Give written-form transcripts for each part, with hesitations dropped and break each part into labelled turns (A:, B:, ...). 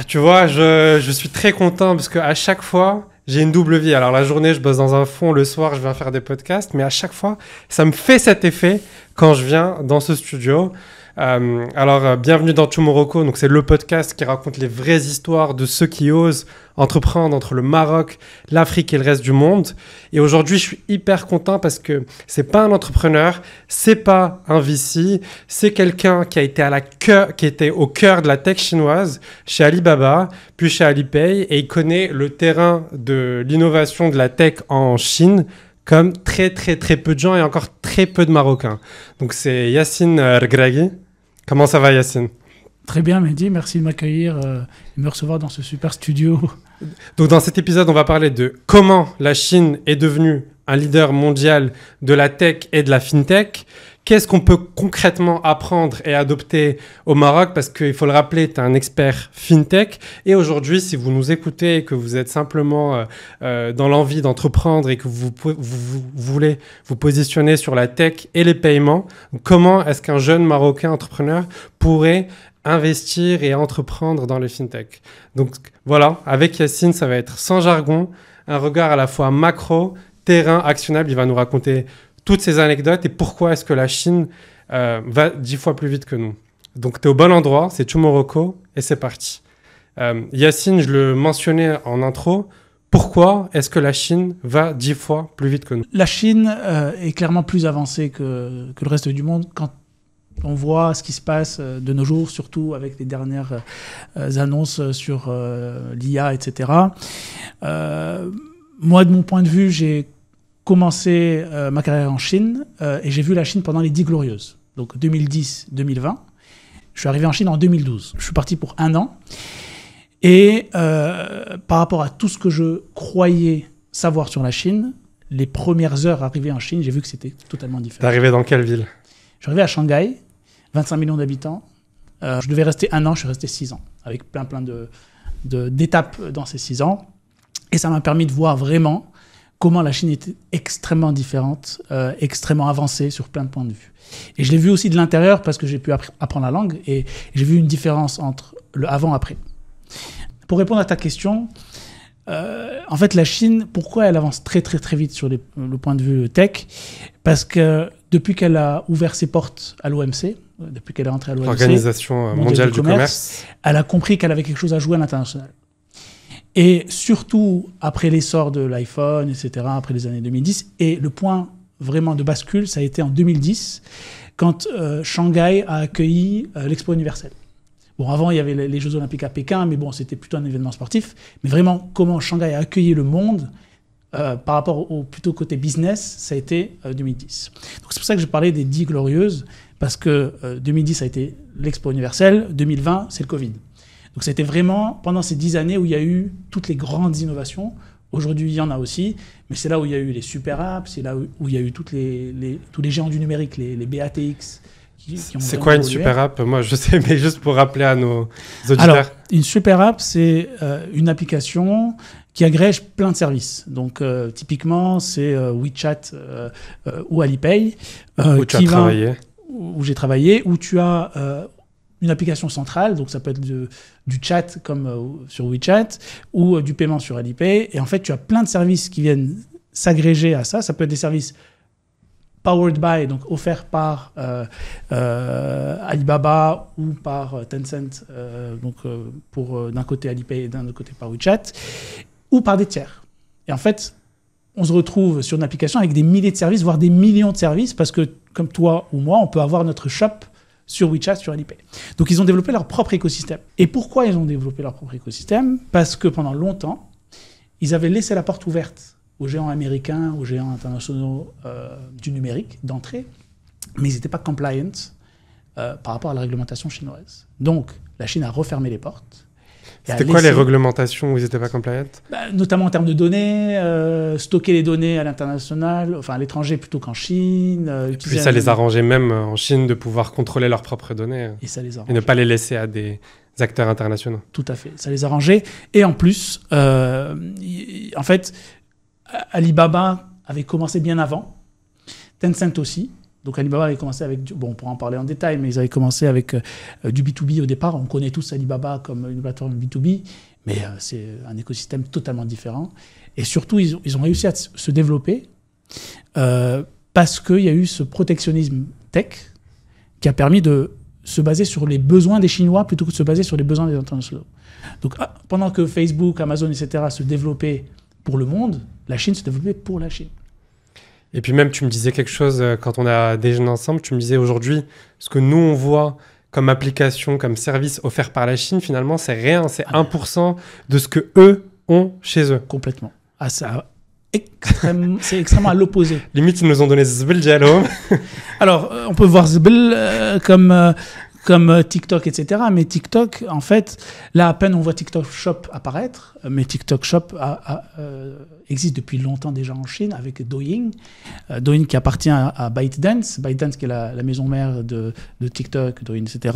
A: Tu vois, je suis très content parce qu'à chaque fois, j'ai une double vie. Alors la journée, je bosse dans un fond, le soir, je viens faire des podcasts, mais à chaque fois, ça me fait cet effet quand je viens dans ce studio. Bienvenue dans Tomorrow. Donc, c'est le podcast qui raconte les vraies histoires de ceux qui osent entreprendre entre le Maroc, l'Afrique et le reste du monde. Et aujourd'hui, je suis hyper content parce que c'est pas un entrepreneur, c'est pas un VC, c'est quelqu'un qui a été qui était au cœur de la tech chinoise chez Alibaba, puis chez Alipay, et il connaît le terrain de l'innovation de la tech en Chine comme très très très peu de gens et encore très peu de Marocains. Donc c'est Yacine Regragui. Comment ça va, Yacine?
B: Très bien, Mehdi. Merci de m'accueillir et de me recevoir dans ce super studio.
A: Donc, dans cet épisode, on va parler de comment la Chine est devenue un leader mondial de la tech et de la fintech. Qu'est-ce qu'on peut concrètement apprendre et adopter au Maroc? Parce qu'il faut le rappeler, tu es un expert fintech. Et aujourd'hui, si vous nous écoutez et que vous êtes simplement dans l'envie d'entreprendre et que vous voulez vous positionner sur la tech et les paiements, comment est-ce qu'un jeune Marocain entrepreneur pourrait investir et entreprendre dans les fintech? Donc voilà, avec Yacine, ça va être sans jargon, un regard à la fois macro, terrain, actionnable. Il va nous raconter toutes ces anecdotes et pourquoi est-ce que la Chine va 10 fois plus vite que nous. Donc, tu es au bon endroit, c'est Tomorrow et c'est parti. Yacine, je le mentionnais en intro, pourquoi est-ce que la Chine va 10 fois plus vite que nous?
B: La Chine est clairement plus avancée que le reste du monde quand on voit ce qui se passe de nos jours, surtout avec les dernières annonces sur l'IA, etc. Moi, de mon point de vue, j'ai commencé ma carrière en Chine et j'ai vu la Chine pendant les 10 glorieuses. Donc 2010-2020. Je suis arrivé en Chine en 2012. Je suis parti pour 1 an. Et par rapport à tout ce que je croyais savoir sur la Chine, les premières heures arrivées en Chine, j'ai vu que c'était totalement différent.
A: T'es arrivé dans quelle ville?
B: Je suis arrivé à Shanghai, 25 millions d'habitants. Je devais rester 1 an, je suis resté 6 ans, avec plein d'étapes dans ces 6 ans. Et ça m'a permis de voir vraiment comment la Chine était extrêmement différente, extrêmement avancée sur plein de points de vue. Et je l'ai vu aussi de l'intérieur parce que j'ai pu apprendre la langue et j'ai vu une différence entre le avant et après. Pour répondre à ta question, en fait, la Chine, pourquoi elle avance très très très vite sur le point de vue tech? Parce que depuis qu'elle a ouvert ses portes à l'OMC, depuis qu'elle est entrée à l'OMC,
A: l'Organisation mondiale du commerce,
B: elle a compris qu'elle avait quelque chose à jouer à l'international. Et surtout après l'essor de l'iPhone, etc., après les années 2010, et le point vraiment de bascule, ça a été en 2010, quand Shanghai a accueilli l'Expo universelle. Bon, avant, il y avait les Jeux Olympiques à Pékin, mais bon, c'était plutôt un événement sportif. Mais vraiment, comment Shanghai a accueilli le monde par rapport au plutôt côté business, ça a été 2010. Donc c'est pour ça que je parlais des 10 glorieuses, parce que 2010, ça a été l'Expo universelle, 2020, c'est le Covid. Donc c'était vraiment pendant ces 10 années où il y a eu toutes les grandes innovations. Aujourd'hui, il y en a aussi, mais c'est là où il y a eu les super apps, c'est là où il y a eu tous les géants du numérique, les BATX.
A: C'est quoi une super app? Moi, je sais, mais juste pour rappeler à nos auditeurs.
B: Alors, une super app, c'est une application qui agrège plein de services. Donc, typiquement, c'est WeChat ou Alipay.
A: Où tu as travaillé.
B: Où j'ai travaillé, où tu as une application centrale, donc ça peut être du chat comme sur WeChat ou du paiement sur Alipay. Et en fait, tu as plein de services qui viennent s'agréger à ça. Ça peut être des services powered by, donc offerts par Alibaba ou par Tencent, pour d'un côté Alipay et d'un autre côté par WeChat, ou par des tiers. Et en fait, on se retrouve sur une application avec des milliers de services, voire des millions de services, parce que comme toi ou moi, on peut avoir notre shop sur WeChat, sur Alipay. Donc, ils ont développé leur propre écosystème. Et pourquoi ils ont développé leur propre écosystème? Parce que pendant longtemps, ils avaient laissé la porte ouverte aux géants américains, aux géants internationaux du numérique, d'entrée, mais ils n'étaient pas compliant par rapport à la réglementation chinoise. Donc, la Chine a refermé les portes.
A: C'était quoi les réglementations où ils n'étaient pas compliant?
B: Notamment en termes de données, stocker les données à l'international, enfin à l'étranger plutôt qu'en Chine.
A: Et puis ça les arrangeait même en Chine de pouvoir contrôler leurs propres données.
B: Et ça les arrangeait.
A: Et ne pas les laisser à des acteurs internationaux.
B: Tout à fait, ça les arrangeait. Et en plus, en fait, Alibaba avait commencé bien avant, Tencent aussi. Donc Alibaba avait commencé avec, bon, on pourra en parler en détail, mais ils avaient commencé avec du B2B au départ. On connaît tous Alibaba comme une plateforme B2B, mais c'est un écosystème totalement différent. Et surtout, ils ont réussi à se développer parce qu'il y a eu ce protectionnisme tech qui a permis de se baser sur les besoins des Chinois plutôt que de se baser sur les besoins des internationaux. Donc pendant que Facebook, Amazon, etc. se développaient pour le monde, la Chine se développait pour la Chine.
A: Et puis même, tu me disais quelque chose quand on a déjeuné ensemble, tu me disais aujourd'hui, ce que nous, on voit comme application, comme service offert par la Chine, finalement, c'est rien, c'est 1% de ce que eux ont chez eux.
B: Complètement. Ah, c'est extrêmement à l'opposé.
A: Limite, ils nous ont donné Zbel Diallo.
B: Alors, on peut voir Zbel comme TikTok, etc. Mais TikTok, en fait, là, à peine on voit TikTok Shop apparaître, mais TikTok Shop existe depuis longtemps déjà en Chine avec Douyin. Douyin qui appartient à ByteDance. ByteDance qui est la maison mère de TikTok, Douyin, etc.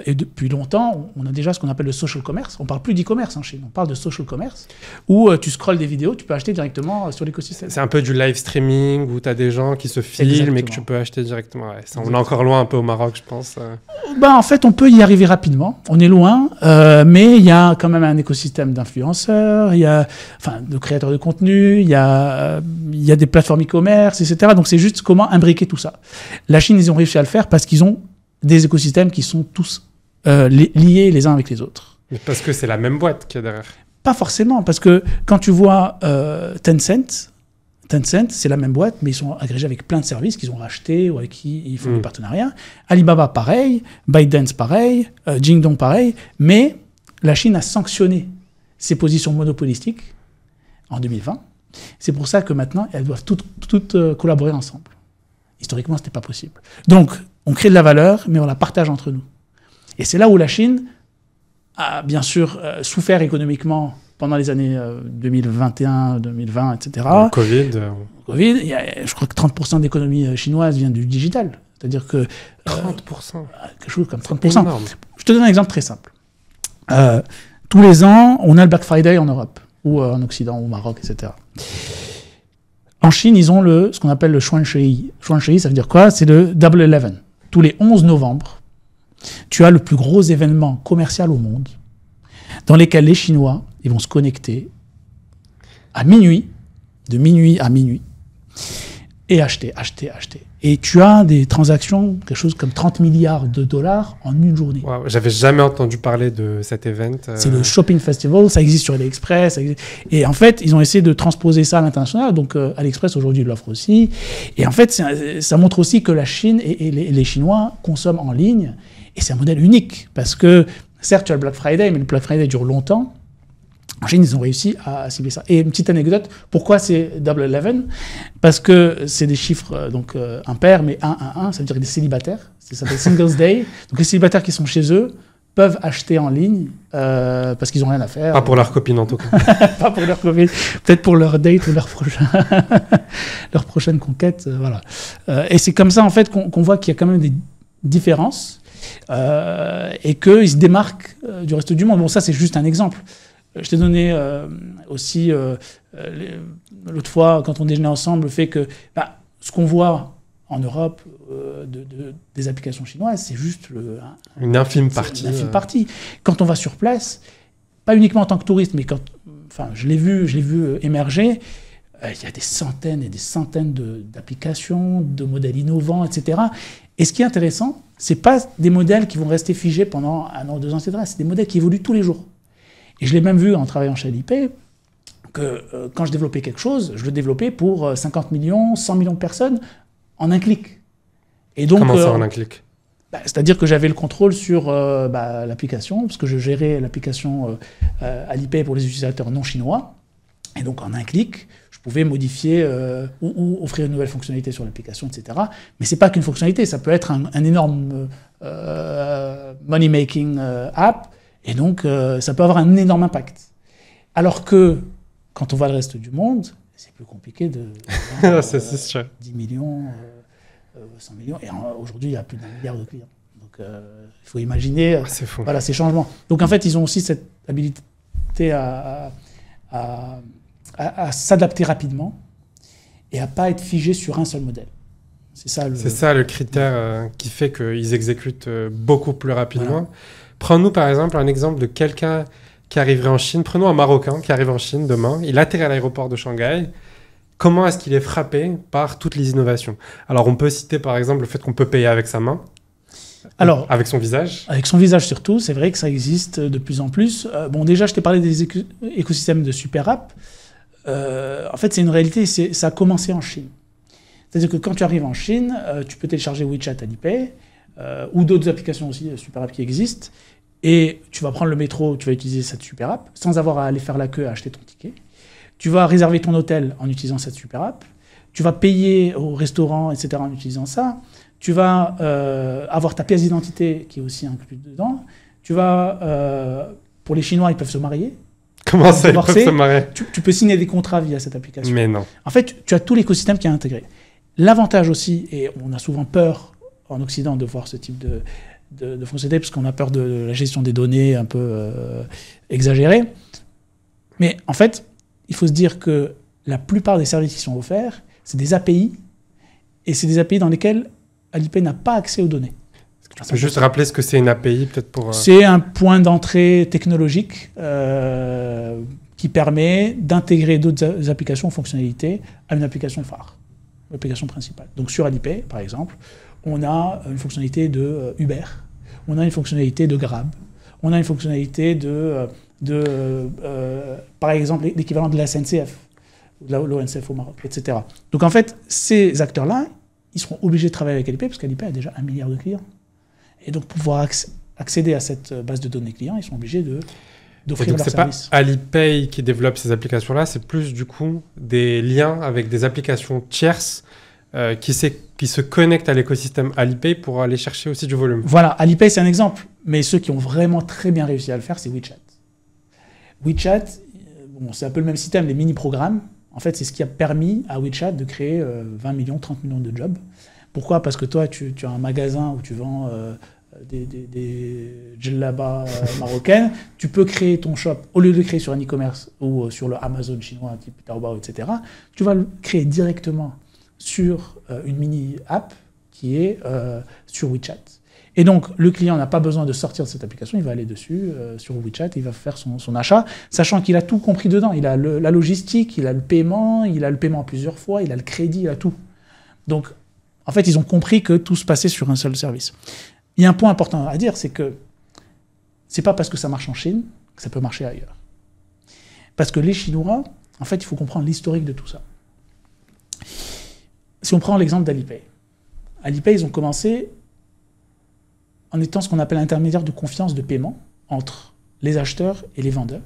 B: Et depuis longtemps, on a déjà ce qu'on appelle le social commerce. On ne parle plus d'e-commerce en Chine, on parle de social commerce, où tu scrolles des vidéos, tu peux acheter directement sur l'écosystème.
A: C'est un peu du live streaming où tu as des gens qui se filment. Exactement. Et que tu peux acheter directement. Ouais, ça, on est encore loin un peu au Maroc, je pense.
B: En fait, on peut y arriver rapidement. On est loin, mais il y a quand même un écosystème d'influenceurs, il y a de créateurs de contenu, il y a des plateformes e-commerce, etc. Donc, c'est juste comment imbriquer tout ça. La Chine, ils ont réussi à le faire parce qu'ils ont des écosystèmes qui sont tous liés les uns avec les autres.
A: Mais parce que c'est la même boîte qu'il y a derrière.
B: Pas forcément, parce que quand tu vois Tencent, c'est la même boîte, mais ils sont agrégés avec plein de services qu'ils ont rachetés ou avec qui ils font des partenariats. Alibaba, pareil. ByteDance, pareil. Jingdong, pareil. Mais la Chine a sanctionné ses positions monopolistiques en 2020. C'est pour ça que maintenant, elles doivent toutes collaborer ensemble. Historiquement, ce n'était pas possible. Donc, on crée de la valeur, mais on la partage entre nous. Et c'est là où la Chine a bien sûr souffert économiquement pendant les années 2021, 2020, etc.
A: Covid,
B: je crois que 30% de l'économie chinoise vient du digital. C'est-à-dire que...
A: 30%
B: quelque chose comme 30%. Je te donne un exemple très simple. Tous les ans, on a le Black Friday en Europe, ou en Occident, ou au Maroc, etc. En Chine, ils ont ce qu'on appelle le Xuanshei. Xuanshei, ça veut dire quoi? C'est le Double 11. Tous les 11 novembre, tu as le plus gros événement commercial au monde, dans lesquels les Chinois, ils vont se connecter à minuit, de minuit à minuit, et acheter. Et tu as des transactions, quelque chose comme 30 milliards de dollars en une journée.
A: Wow, j'avais jamais entendu parler de cet event.
B: C'est le Shopping Festival, ça existe sur AliExpress. Et en fait, ils ont essayé de transposer ça à l'international. Donc AliExpress aujourd'hui l'offre aussi. Et en fait, ça montre aussi que la Chine et les Chinois consomment en ligne. Et c'est un modèle unique. Parce que, certes, tu as le Black Friday, mais le Black Friday dure longtemps. En Chine, ils ont réussi à cibler ça. Et une petite anecdote, pourquoi c'est Double 11? Parce que c'est des chiffres impairs, mais 1, ça veut dire des célibataires. Ça s'appelle Singles Day. Donc les célibataires qui sont chez eux peuvent acheter en ligne parce qu'ils n'ont rien à faire.
A: Pas pour leur copine en tout cas.
B: Pas pour leur copine, peut-être pour leur date ou leur prochaine conquête. Voilà. Et c'est comme ça en fait qu'on voit qu'il y a quand même des différences et qu'ils se démarquent du reste du monde. Bon, ça c'est juste un exemple. Je t'ai donné aussi, l'autre fois, quand on déjeunait ensemble, le fait que ce qu'on voit en Europe des applications chinoises, c'est juste
A: une infime partie.
B: Une infime partie. Quand on va sur place, pas uniquement en tant que touriste, mais je l'ai vu émerger, il y a des centaines et des centaines d'applications, de modèles innovants, etc. Et ce qui est intéressant, c'est pas des modèles qui vont rester figés pendant 1 an, 2 ans, etc. C'est des modèles qui évoluent tous les jours. Et je l'ai même vu en travaillant chez Alipay, que quand je développais quelque chose, je le développais pour 50 millions, 100 millions de personnes en un clic. Et donc,
A: comment ça en un clic?
B: C'est-à-dire que j'avais le contrôle sur l'application, parce que je gérais l'application Alipay pour les utilisateurs non chinois. Et donc en un clic, je pouvais modifier ou offrir une nouvelle fonctionnalité sur l'application, etc. Mais ce n'est pas qu'une fonctionnalité, ça peut être un énorme money-making app. Et donc, ça peut avoir un énorme impact. Alors que, quand on va le reste du monde, c'est plus compliqué de... 10 millions, 100 millions. Et aujourd'hui, il y a plus d'1 milliard de clients. Donc, il faut imaginer ces changements. Donc, en fait, ils ont aussi cette habilité à s'adapter rapidement et à ne pas être figés sur un seul modèle. C'est ça
A: le critère qui fait qu'ils exécutent beaucoup plus rapidement. Voilà. Prends-nous par exemple un exemple de quelqu'un qui arriverait en Chine. Prenons un Marocain qui arrive en Chine demain. Il atterrit à l'aéroport de Shanghai. Comment est-ce qu'il est frappé par toutes les innovations? Alors, on peut citer par exemple le fait qu'on peut payer avec sa main. Alors, avec son visage.
B: Avec son visage surtout. C'est vrai que ça existe de plus en plus. Bon, déjà, je t'ai parlé des écosystèmes de super app. En fait, c'est une réalité. Ça a commencé en Chine. C'est-à-dire que quand tu arrives en Chine, tu peux télécharger WeChat Alipay ou d'autres applications aussi, super app qui existent. Et tu vas prendre le métro, tu vas utiliser cette super app sans avoir à aller faire la queue à acheter ton ticket. Tu vas réserver ton hôtel en utilisant cette super app. Tu vas payer au restaurant, etc. en utilisant ça. Tu vas avoir ta pièce d'identité qui est aussi incluse dedans. Tu vas, pour les Chinois, ils peuvent se marier.
A: Comment ça, ils peuvent se marier?
B: Tu peux signer des contrats via cette application.
A: Mais non.
B: En fait, tu as tout l'écosystème qui est intégré. L'avantage aussi, et on a souvent peur en Occident de voir ce type de fonctionnalité, parce qu'on a peur de la gestion des données un peu exagérée. Mais en fait, il faut se dire que la plupart des services qui sont offerts, c'est des API, et c'est des API dans lesquels Alipay n'a pas accès aux données.
A: Tu peux juste rappeler ce que c'est une API, peut-être pour...
B: C'est un point d'entrée technologique qui permet d'intégrer d'autres applications ou fonctionnalités à une application phare, l'application principale. Donc sur Alipay, par exemple, on a une fonctionnalité de Uber, on a une fonctionnalité de Grab, on a une fonctionnalité par exemple, l'équivalent de la SNCF, de l'ONCF au Maroc, etc. Donc en fait, ces acteurs-là, ils seront obligés de travailler avec Alipay, parce qu'Alipay a déjà 1 milliard de clients. Et donc, pour pouvoir accéder à cette base de données clients, ils sont obligés d'offrir leurs services.
A: C'est pas Alipay qui développe ces applications-là, c'est plus du coup des liens avec des applications tierces qui se connectent à l'écosystème Alipay pour aller chercher aussi du volume.
B: Voilà, Alipay c'est un exemple, mais ceux qui ont vraiment très bien réussi à le faire, c'est WeChat. WeChat, bon, c'est un peu le même système, les mini-programmes. En fait, c'est ce qui a permis à WeChat de créer 20 millions, 30 millions de jobs. Pourquoi? Parce que toi, tu as un magasin où tu vends des djellabas marocaines. Tu peux créer ton shop, au lieu de le créer sur un e-commerce ou sur le Amazon chinois, type Taobao, etc. Tu vas le créer directement sur une mini-app qui est sur WeChat. Et donc, le client n'a pas besoin de sortir de cette application, il va aller dessus, sur WeChat, il va faire son achat, sachant qu'il a tout compris dedans. Il a la logistique, il a le paiement en plusieurs fois, il a le crédit, il a tout. Donc, en fait, ils ont compris que tout se passait sur un seul service. Il y a un point important à dire, c'est que c'est pas parce que ça marche en Chine que ça peut marcher ailleurs. Parce que les Chinois, en fait, il faut comprendre l'historique de tout ça. Si on prend l'exemple d'Alipay. Alipay, ils ont commencé en étant ce qu'on appelle intermédiaire de confiance de paiement entre les acheteurs et les vendeurs,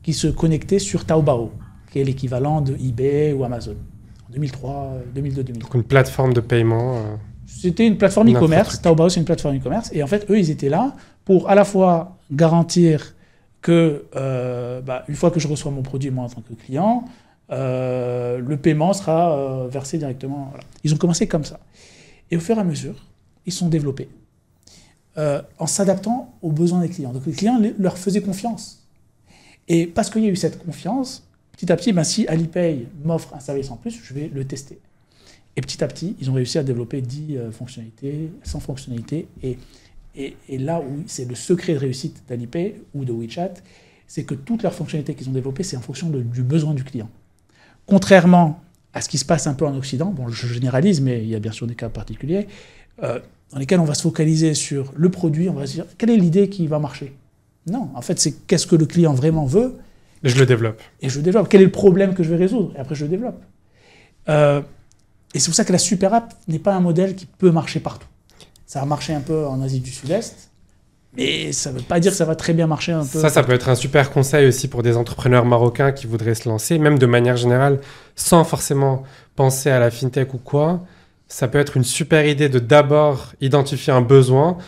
B: qui se connectaient sur Taobao, qui est l'équivalent de eBay ou Amazon. 2003, 2002, 2003.
A: Donc une plateforme de paiement.
B: C'était une plateforme e-commerce. Taobao, c'est une plateforme e-commerce. Et en fait, eux, ils étaient là pour à la fois garantir que, une fois que je reçois mon produit, moi, en tant que client, le paiement sera versé directement. Voilà. Ils ont commencé comme ça. Et au fur et à mesure, ils sont développés en s'adaptant aux besoins des clients. Donc les clients leur faisaient confiance. Et parce qu'il y a eu cette confiance, petit à petit, si Alipay m'offre un service en plus, je vais le tester. Et petit à petit, ils ont réussi à développer 10 fonctionnalités, 100 fonctionnalités. Et là où c'est le secret de réussite d'Alipay ou de WeChat, c'est que toutes leurs fonctionnalités qu'ils ont développées, c'est en fonction du besoin du client. Contrairement à ce qui se passe un peu en Occident, bon, je généralise, mais il y a bien sûr des cas particuliers, dans lesquels on va se focaliser sur le produit, on va se dire, quelle est l'idée qui va marcher? Non, en fait, c'est qu'est-ce que le client vraiment veut.
A: Et je le développe.
B: Et je le développe. Quel est le problème que je vais résoudre? Et après, je le développe. Et c'est pour ça que la super app n'est pas un modèle qui peut marcher partout. Ça a marché un peu en Asie du Sud-Est, mais ça ne veut pas dire que ça va très bien marcher un peu.
A: Ça peut être un super conseil aussi pour des entrepreneurs marocains qui voudraient se lancer, même de manière générale, sans forcément penser à la fintech ou quoi. Ça peut être une super idée de d'abord identifier un besoin,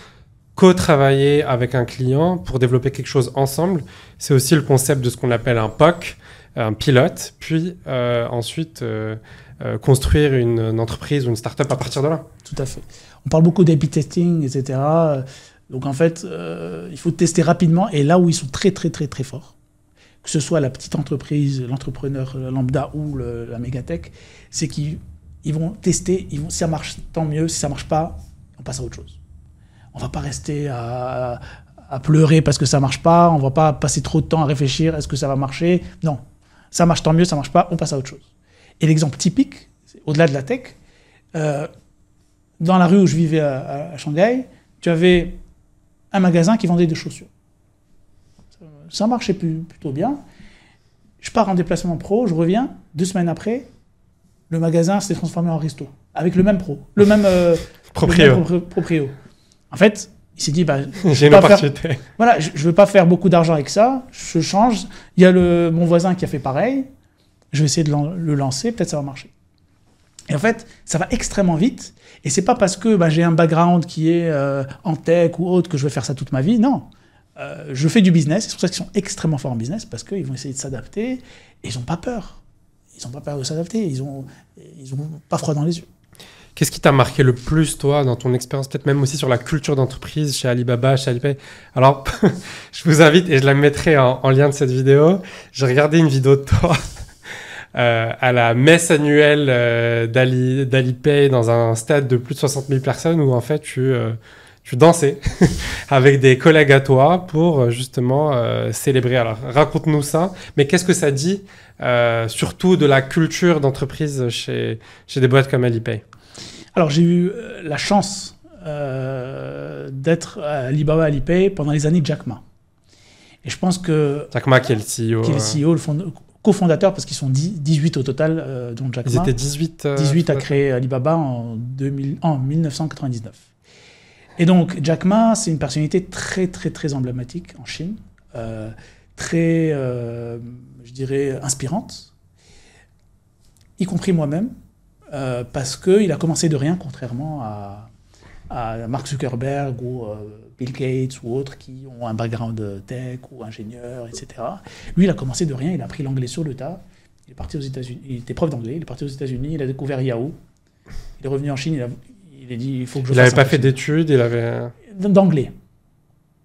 A: co-travailler avec un client pour développer quelque chose ensemble. C'est aussi le concept de ce qu'on appelle un POC, un pilote, puis ensuite construire une entreprise ou une start-up à partir de là.
B: Tout à fait. On parle beaucoup d'A/B testing, etc. Donc en fait, il faut tester rapidement. Et là où ils sont très, très, très, très forts, que ce soit la petite entreprise, l'entrepreneur lambda ou la mégatech, c'est qu'ils ils vont tester, si ça marche, tant mieux. Si ça marche pas, on passe à autre chose. On va pas rester à pleurer parce que ça marche pas. On va pas passer trop de temps à réfléchir. Est-ce que ça va marcher? Non. Ça marche, tant mieux. Ça marche pas, on passe à autre chose. Et l'exemple typique, au-delà de la tech, dans la rue où je vivais à Shanghai, tu avais un magasin qui vendait des chaussures. Ça marchait plutôt bien. Je pars en déplacement pro, je reviens, 2 semaines après, le magasin s'est transformé en resto, avec le même proprio. En fait, il s'est dit,
A: j'ai une opportunité.
B: Voilà, je ne veux pas faire beaucoup d'argent avec ça, je change. Il y a mon voisin qui a fait pareil, je vais essayer de le lancer, peut-être ça va marcher. Et en fait, ça va extrêmement vite, et c'est pas parce que j'ai un background qui est en tech ou autre que je vais faire ça toute ma vie, non. Je fais du business, c'est pour ça qu'ils sont extrêmement forts en business, parce qu'ils vont essayer de s'adapter, et ils n'ont pas peur. Ils n'ont pas peur de s'adapter, ils ont pas froid dans les yeux.
A: Qu'est-ce qui t'a marqué le plus, toi, dans ton expérience, peut-être même aussi sur la culture d'entreprise chez Alibaba, chez Alipay? Alors, je vous invite, et je la mettrai en lien de cette vidéo, j'ai regardé une vidéo de toi à la messe annuelle d'Alipay dans un stade de plus de 60 000 personnes où, en fait, tu dansais avec des collègues à toi pour justement célébrer. Alors, raconte-nous ça. Mais qu'est-ce que ça dit, surtout de la culture d'entreprise chez des boîtes comme Alipay?
B: Alors, j'ai eu la chance d'être à Alibaba Alipay pendant les années Jack Ma. Et je pense que...
A: Jack Ma qui est le CEO.
B: Qui est le CEO, cofondateur, parce qu'ils sont 18 au total, dont Jack Ma.
A: Ils étaient 18
B: à créer Alibaba en 1999. Et donc, Jack Ma, c'est une personnalité très, très, très emblématique en Chine, très, je dirais, inspirante, y compris moi-même, parce qu'il a commencé de rien, contrairement à Mark Zuckerberg ou Bill Gates ou autres qui ont un background tech ou ingénieur, etc. Lui, il a commencé de rien, il a appris l'anglais sur le tas, il est parti aux États-Unis, il était prof d'anglais, il est parti aux États-Unis, il a découvert Yahoo, il est revenu en Chine, il a dit, il faut que je fasse.
A: Il n'avait pas fait d'études, il avait...
B: D'anglais.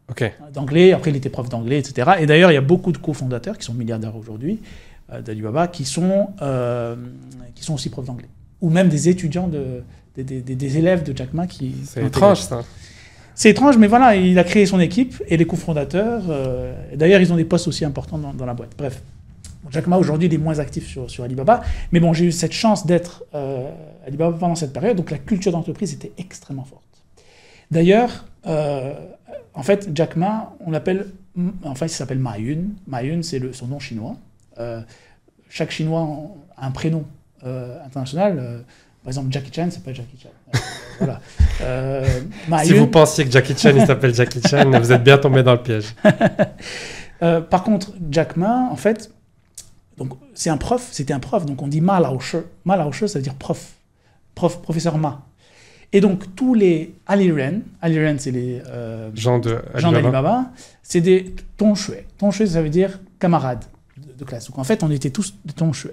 A: Ok.
B: D'anglais, après il était prof d'anglais, etc. Et d'ailleurs, il y a beaucoup de cofondateurs qui sont milliardaires aujourd'hui d'Alibaba qui sont aussi profs d'anglais. Ou même des étudiants, des élèves de Jack Ma qui...
A: C'est étrange, ça.
B: C'est étrange, mais voilà, il a créé son équipe et les cofondateurs. D'ailleurs, ils ont des postes aussi importants dans la boîte. Bref. Jack Ma, aujourd'hui, il est moins actif sur Alibaba. Mais bon, j'ai eu cette chance d'être à Alibaba pendant cette période, donc la culture d'entreprise était extrêmement forte. D'ailleurs, en fait, Jack Ma, on l'appelle... En fait, il s'appelle Ma Yun. Ma Yun, c'est son nom chinois. Chaque Chinois a un prénom international. Par exemple, Jackie Chan, c'est pas Jackie Chan. Voilà.
A: Si vous pensiez que Jackie Chan, il s'appelle Jackie Chan, vous êtes bien tombé dans le piège.
B: Par contre, Jack Ma, en fait... Donc, c'était un prof, donc on dit Ma Lao Shi. Ma Lao Shi, ça veut dire professeur Ma. Et donc, tous les Aliren, c'est les gens d'Alibaba, c'est des Tongshui. Tongshui, ça veut dire camarades de classe. Donc, en fait, on était tous des Tongshui.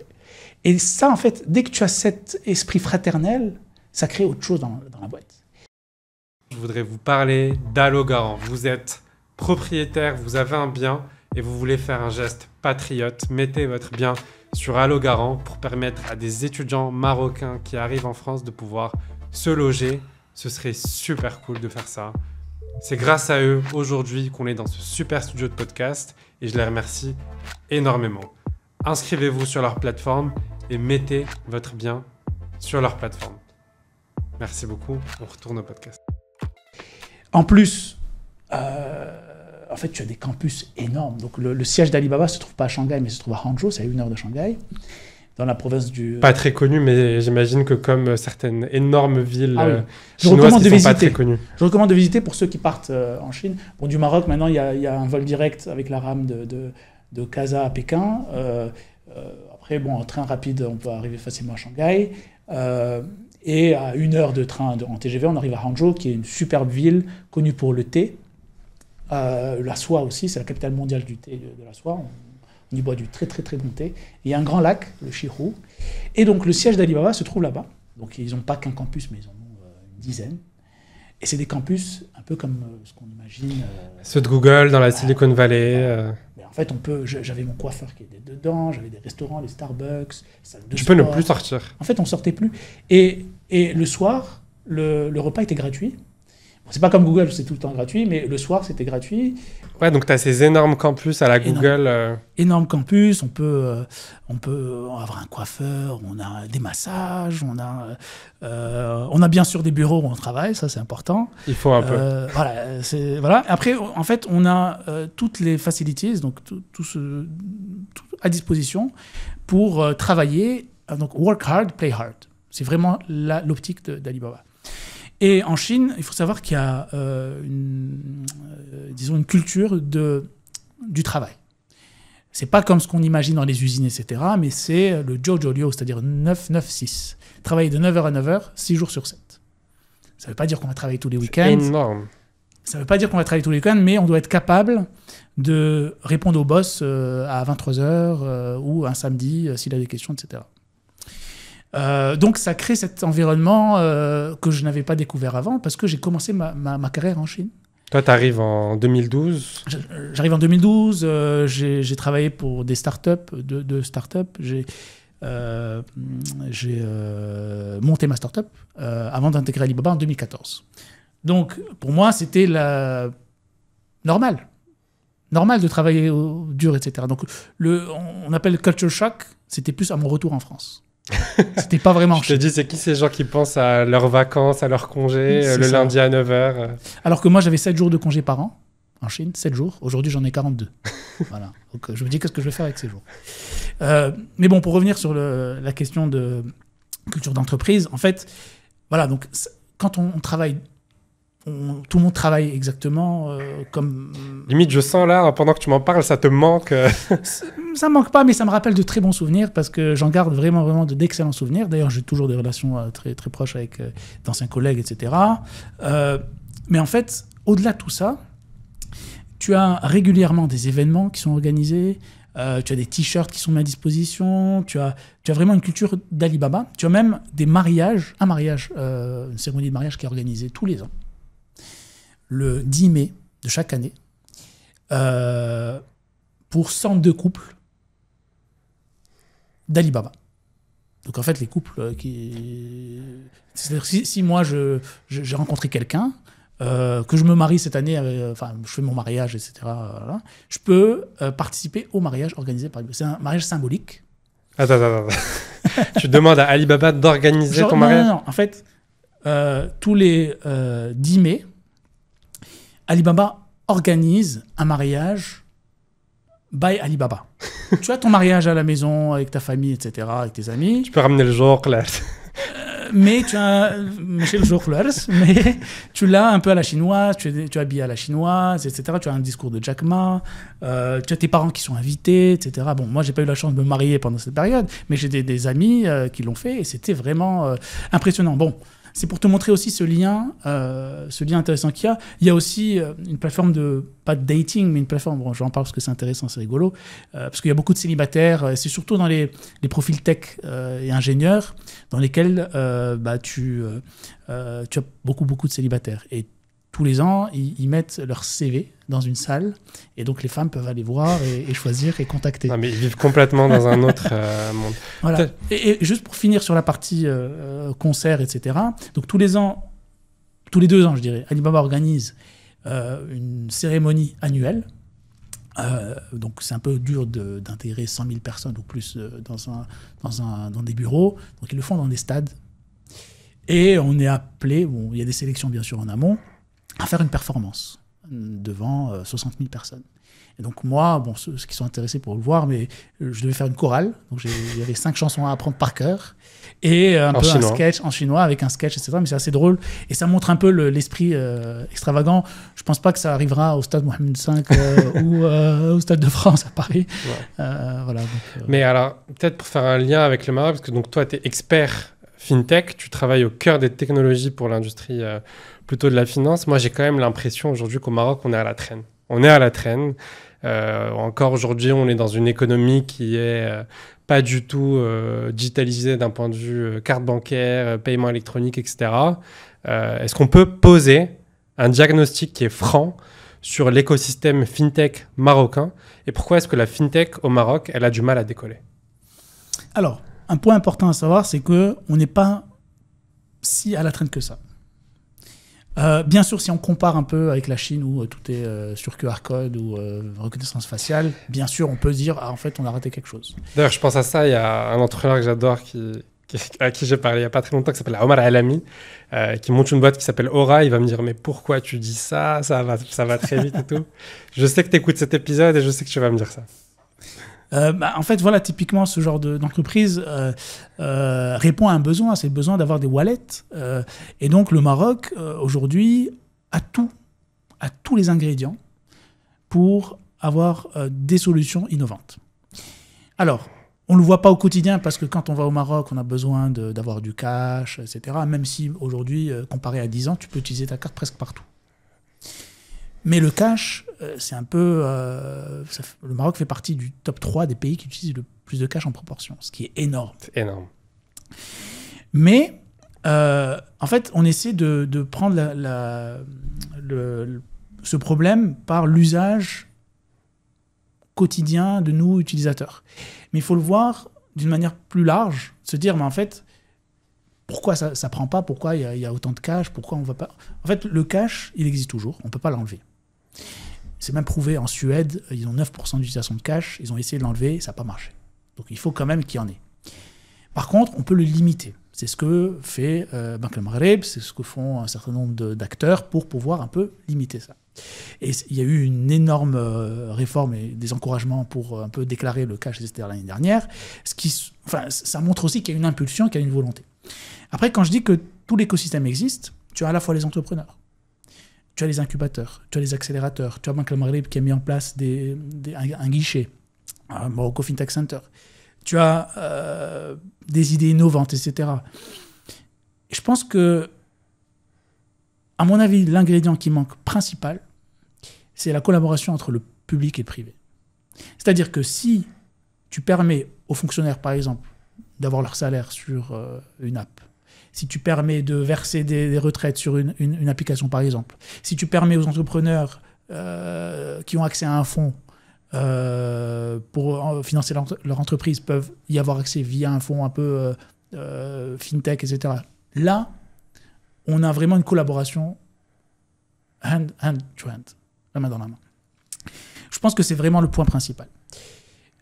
B: Et ça, en fait, dès que tu as cet esprit fraternel, ça crée autre chose dans la boîte.
A: Je voudrais vous parler d'Allogarant. Vous êtes propriétaire, vous avez un bien et vous voulez faire un geste patriote. Mettez votre bien sur Allogarant pour permettre à des étudiants marocains qui arrivent en France de pouvoir se loger. Ce serait super cool de faire ça. C'est grâce à eux aujourd'hui qu'on est dans ce super studio de podcast et je les remercie énormément. Inscrivez-vous sur leur plateforme et mettez votre bien sur leur plateforme. Merci beaucoup. On retourne au podcast.
B: En plus, en fait, tu as des campus énormes. Donc, le siège d'Alibaba ne se trouve pas à Shanghai, mais se trouve à Hangzhou, c'est à 1 heure de Shanghai, dans la province du...
A: Pas très connu, mais j'imagine que comme certaines énormes villes
B: chinoises qui
A: ne sont pas très connues.
B: Je recommande de visiter pour ceux qui partent en Chine. Bon, du Maroc, maintenant, il y a un vol direct avec la rame de Casa à Pékin. Après, bon, en train rapide, on peut arriver facilement à Shanghai. Et à 1 heure de train en TGV, on arrive à Hangzhou, qui est une superbe ville connue pour le thé. La soie aussi, c'est la capitale mondiale du thé, de la soie. On y boit du très très très bon thé. Et il y a un grand lac, le Shihu. Et donc le siège d'Alibaba se trouve là-bas. Donc ils n'ont pas qu'un campus, mais ils en ont une dizaine. Et c'est des campus un peu comme ce qu'on imagine.
A: Ceux de Google dans la Silicon Valley.
B: en fait, j'avais mon coiffeur qui était dedans, j'avais des restaurants, les Starbucks, salles de
A: Tu
B: sport.
A: peux ne plus sortir.
B: En fait, on sortait plus. Et le soir, le repas était gratuit. Bon, c'est pas comme Google, c'est tout le temps gratuit, mais le soir, c'était gratuit.
A: Ouais, donc tu as ces énormes campus à la
B: Énorme.
A: Google.
B: Énorme campus, on peut avoir un coiffeur, on a des massages, on a bien sûr des bureaux où on travaille, ça c'est important.
A: Il faut un peu.
B: Voilà. Après, en fait, on a toutes les facilities, donc tout à disposition pour travailler. Donc, work hard, play hard. C'est vraiment l'optique d'Alibaba. Et en Chine, il faut savoir qu'il y a une culture du travail. C'est pas comme ce qu'on imagine dans les usines, etc., mais c'est le Jojo Liu, c'est-à-dire 9-9-6. Travailler de 9h à 9h, 6 jours sur 7. Ça ne veut pas dire qu'on va travailler tous les week-ends.
A: Énorme.
B: Ça ne veut pas dire qu'on va travailler tous les week-ends, mais on doit être capable de répondre au boss à 23h ou un samedi s'il a des questions, etc. Donc ça crée cet environnement que je n'avais pas découvert avant parce que j'ai commencé ma carrière en Chine.
A: Toi, tu arrives en 2012.
B: J'arrive en 2012, j'ai travaillé pour des startups, deux startups. J'ai monté ma startup avant d'intégrer Alibaba en 2014. Donc pour moi, c'était normal de travailler dur, etc. Donc on appelle le culture shock, c'était plus à mon retour en France. C'était pas vraiment.
A: Je te dis, c'est qui ces gens qui pensent à leurs vacances, à leurs congés, le lundi à 9h
B: Alors que moi, j'avais 7 jours de congés par an en Chine, 7 jours. Aujourd'hui, j'en ai 42. Voilà. Donc, je me dis, qu'est-ce que je vais faire avec ces jours mais bon, pour revenir sur la question de culture d'entreprise, en fait, voilà, donc quand on travaille, tout le monde travaille exactement comme...
A: Limite, je sens là, pendant que tu m'en parles, ça te manque.
B: Ça me manque pas, mais ça me rappelle de très bons souvenirs parce que j'en garde vraiment d'excellents souvenirs. D'ailleurs, j'ai toujours des relations très, très proches avec d'anciens collègues, etc. Mais en fait, au-delà de tout ça, tu as régulièrement des événements qui sont organisés, tu as des t-shirts qui sont mis à disposition, tu as vraiment une culture d'Alibaba. Tu as même des mariages, une cérémonie de mariage qui est organisée tous les ans, le 10 mai de chaque année, pour 102 couples d'Alibaba. Donc en fait, les couples c'est-à-dire si moi j'ai rencontré quelqu'un, que je me marie cette année, je fais mon mariage, etc., voilà, je peux participer au mariage organisé par Alibaba. C'est un mariage symbolique.
A: Attends. Tu demandes à Alibaba d'organiser ton mariage ?
B: Non. En fait, tous les 10 mai, Alibaba organise un mariage by Alibaba. Tu as ton mariage à la maison avec ta famille, etc., avec tes amis.
A: Tu peux ramener le jour, là.
B: Mais tu as chez le jour, mais tu l'as un peu à la chinoise, tu es habillé à la chinoise, etc. Tu as un discours de Jack Ma, tu as tes parents qui sont invités, etc. Bon, moi, j'ai pas eu la chance de me marier pendant cette période, mais j'ai des amis qui l'ont fait et c'était vraiment impressionnant. Bon, c'est pour te montrer aussi ce lien intéressant qu'il y a. Il y a aussi une plateforme pas de dating, mais une plateforme, bon, j'en parle parce que c'est intéressant, c'est rigolo, parce qu'il y a beaucoup de célibataires, c'est surtout dans les profils tech et ingénieurs, dans lesquels tu as beaucoup de célibataires. Et tous les ans, ils mettent leur CV dans une salle, et donc les femmes peuvent aller voir et choisir et contacter.
A: Non, mais ils vivent complètement dans un autre monde.
B: Voilà. Et juste pour finir sur la partie concert, etc. Donc tous les 2 ans, je dirais, Alibaba organise une cérémonie annuelle. Donc c'est un peu dur d'intégrer 100 000 personnes ou plus dans des bureaux. Donc ils le font dans des stades. Et on est appelé, bon, il y a des sélections bien sûr en amont, à faire une performance devant 60 000 personnes. Et donc moi, bon, ceux qui sont intéressés pour le voir, mais je devais faire une chorale. Donc il y avait 5 chansons à apprendre par cœur. Et un sketch en chinois avec un sketch, etc. Mais c'est assez drôle. Et ça montre un peu l'esprit extravagant. Je pense pas que ça arrivera au stade Mohamed V ou au stade de France à Paris. Ouais. Voilà,
A: mais alors, peut-être pour faire un lien avec le Maroc, parce que donc, toi, tu es expert FinTech, tu travailles au cœur des technologies pour l'industrie plutôt de la finance. Moi, j'ai quand même l'impression aujourd'hui qu'au Maroc, on est à la traîne. Encore aujourd'hui, on est dans une économie qui est pas du tout digitalisée d'un point de vue carte bancaire, paiement électronique, etc. Est-ce qu'on peut poser un diagnostic qui est franc sur l'écosystème fintech marocain et pourquoi est-ce que la fintech au Maroc, elle a du mal à décoller?
B: Alors, un point important à savoir, c'est qu'on n'est pas si à la traîne que ça. Bien sûr, si on compare un peu avec la Chine où tout est sur QR code ou reconnaissance faciale, bien sûr, on peut se dire, en fait, on a raté quelque chose.
A: D'ailleurs, je pense à ça, il y a un entrepreneur que j'adore à qui j'ai parlé il n'y a pas très longtemps, qui s'appelle Omar Alami, qui monte une boîte qui s'appelle Aura. Il va me dire, mais pourquoi tu dis ça? Ça va très vite et tout. Je sais que tu écoutes cet épisode et je sais que tu vas me dire ça.
B: En fait, voilà, typiquement, ce genre d'entreprise répond à un besoin, c'est le besoin d'avoir des wallets. Et donc, le Maroc, aujourd'hui, a tous les ingrédients pour avoir des solutions innovantes. Alors, on ne le voit pas au quotidien parce que quand on va au Maroc, on a besoin d'avoir du cash, etc. Même si aujourd'hui, comparé à 10 ans, tu peux utiliser ta carte presque partout. Mais le cash, c'est un peu... le Maroc fait partie du top 3 des pays qui utilisent le plus de cash en proportion, ce qui est énorme.
A: C'est énorme.
B: Mais, en fait, on essaie de prendre ce problème par l'usage quotidien de nous, utilisateurs. Mais il faut le voir d'une manière plus large, se dire, mais en fait, pourquoi ça ne prend pas? Pourquoi il y a autant de cash? Pourquoi on va pas... En fait, le cash, il existe toujours, on ne peut pas l'enlever. C'est même prouvé en Suède, ils ont 9% d'utilisation de cash, ils ont essayé de l'enlever, ça n'a pas marché. Donc il faut quand même qu'il y en ait. Par contre, on peut le limiter. C'est ce que fait Banque al-Maghreb, c'est ce que font un certain nombre d'acteurs pour pouvoir un peu limiter ça. Et il y a eu une énorme réforme et des encouragements pour un peu déclarer le cash, etc. l'année dernière. Ça montre aussi qu'il y a une impulsion, qu'il y a une volonté. Après, quand je dis que tout l'écosystème existe, tu as à la fois les entrepreneurs, tu as les incubateurs, tu as les accélérateurs, tu as Banque al-Maghreb qui a mis en place un guichet, un Morocco FinTech Center. Tu as des idées innovantes, etc. Et je pense que, à mon avis, l'ingrédient qui manque principal, c'est la collaboration entre le public et le privé. C'est-à-dire que si tu permets aux fonctionnaires, par exemple, d'avoir leur salaire sur une app, si tu permets de verser des retraites sur une application, par exemple, si tu permets aux entrepreneurs qui ont accès à un fonds pour financer leur entreprise, peuvent y avoir accès via un fonds un peu fintech, etc. Là, on a vraiment une collaboration hand to hand, la main dans la main. Je pense que c'est vraiment le point principal.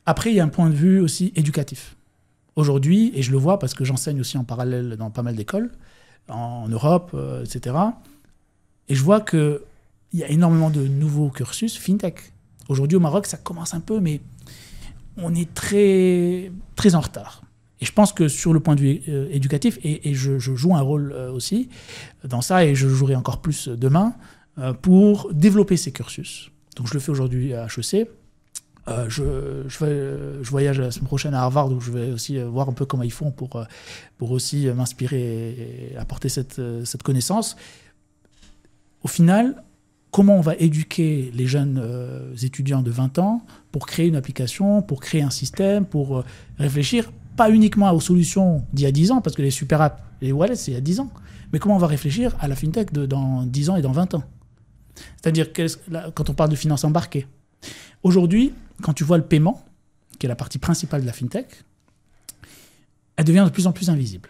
B: Après, il y a un point de vue aussi éducatif. Aujourd'hui, et je le vois parce que j'enseigne aussi en parallèle dans pas mal d'écoles, en Europe, etc. Et je vois qu'il y a énormément de nouveaux cursus fintech. Aujourd'hui, au Maroc, ça commence un peu, mais on est très, très en retard. Et je pense que sur le point de vue éducatif, et je joue un rôle aussi dans ça, et je jouerai encore plus demain, pour développer ces cursus. Donc je le fais aujourd'hui à HEC. Je voyage la semaine prochaine à Harvard, où je vais aussi voir un peu comment ils font pour aussi m'inspirer et apporter cette connaissance. Au final, comment on va éduquer les jeunes étudiants de 20 ans pour créer une application, pour créer un système, pour réfléchir pas uniquement aux solutions d'il y a 10 ans, parce que les super apps, les wallets, c'est il y a 10 ans, mais comment on va réfléchir à la fintech dans 10 ans et dans 20 ans. C'est-à-dire quand on parle de finances embarquées. Aujourd'hui, quand tu vois le paiement, qui est la partie principale de la fintech, elle devient de plus en plus invisible.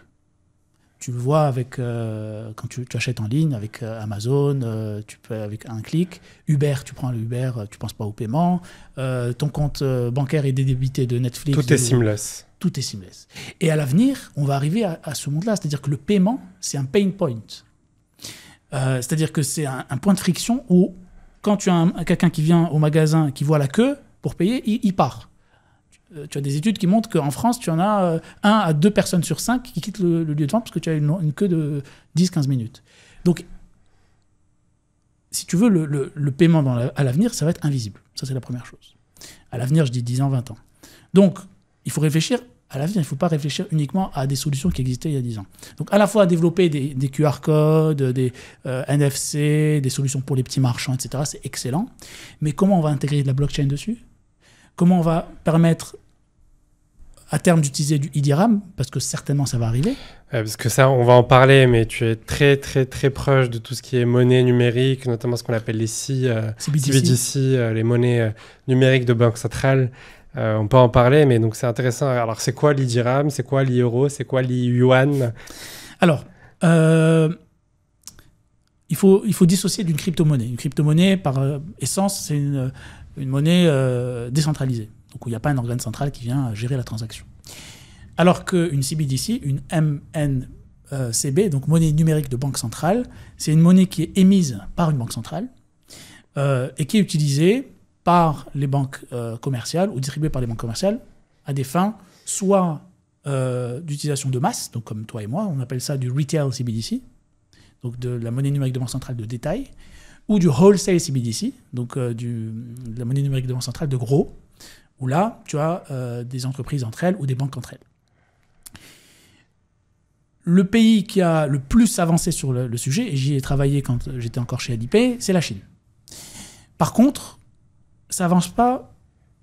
B: Tu le vois avec, quand tu achètes en ligne, avec Amazon, tu peux avec un clic. Uber, tu prends le Uber, tu ne penses pas au paiement. Ton compte bancaire est dédébité de Netflix.
A: Tout est seamless.
B: Tout est seamless. Et à l'avenir, on va arriver à ce monde-là. C'est-à-dire que le paiement, c'est un pain point. C'est-à-dire que c'est un point de friction où, quand tu as quelqu'un qui vient au magasin, qui voit la queue pour payer, il part. Tu as des études qui montrent qu'en France, tu en as 1 à 2 personnes sur 5 qui quittent le lieu de vente parce que tu as une queue de 10-15 minutes. Donc, si tu veux, le paiement à l'avenir, ça va être invisible. Ça, c'est la première chose. À l'avenir, je dis 10 ans, 20 ans. Donc, il faut réfléchir à l'avenir. Il ne faut pas réfléchir uniquement à des solutions qui existaient il y a 10 ans. Donc, à la fois à développer des QR codes, des NFC, des solutions pour les petits marchands, etc. C'est excellent. Mais comment on va intégrer de la blockchain dessus ? Comment on va permettre à terme d'utiliser du e-dirham, parce que certainement ça va arriver.
A: Parce que ça, on va en parler, mais tu es très, très, très proche de tout ce qui est monnaie numérique, notamment ce qu'on appelle les CBDC, les monnaies numériques de banque centrale. On peut en parler, mais donc c'est intéressant. Alors, c'est quoi l'e-dirham? C'est quoi l'e-euro? C'est quoi l'e-yuan?
B: Alors, il faut dissocier d'une crypto-monnaie. Une crypto-monnaie, par essence, c'est une monnaie décentralisée. Donc, où il n'y a pas un organe central qui vient gérer la transaction. Alors qu'une CBDC, une MNCB, donc monnaie numérique de banque centrale, c'est une monnaie qui est émise par une banque centrale et qui est utilisée par les banques commerciales ou distribuée par les banques commerciales à des fins soit d'utilisation de masse, donc comme toi et moi, on appelle ça du retail CBDC, donc de la monnaie numérique de banque centrale de détail, ou du wholesale CBDC, donc de la monnaie numérique de banque centrale de gros, où là, tu as des entreprises entre elles ou des banques entre elles. Le pays qui a le plus avancé sur le sujet, et j'y ai travaillé quand j'étais encore chez Alipay, c'est la Chine. Par contre, ça avance pas,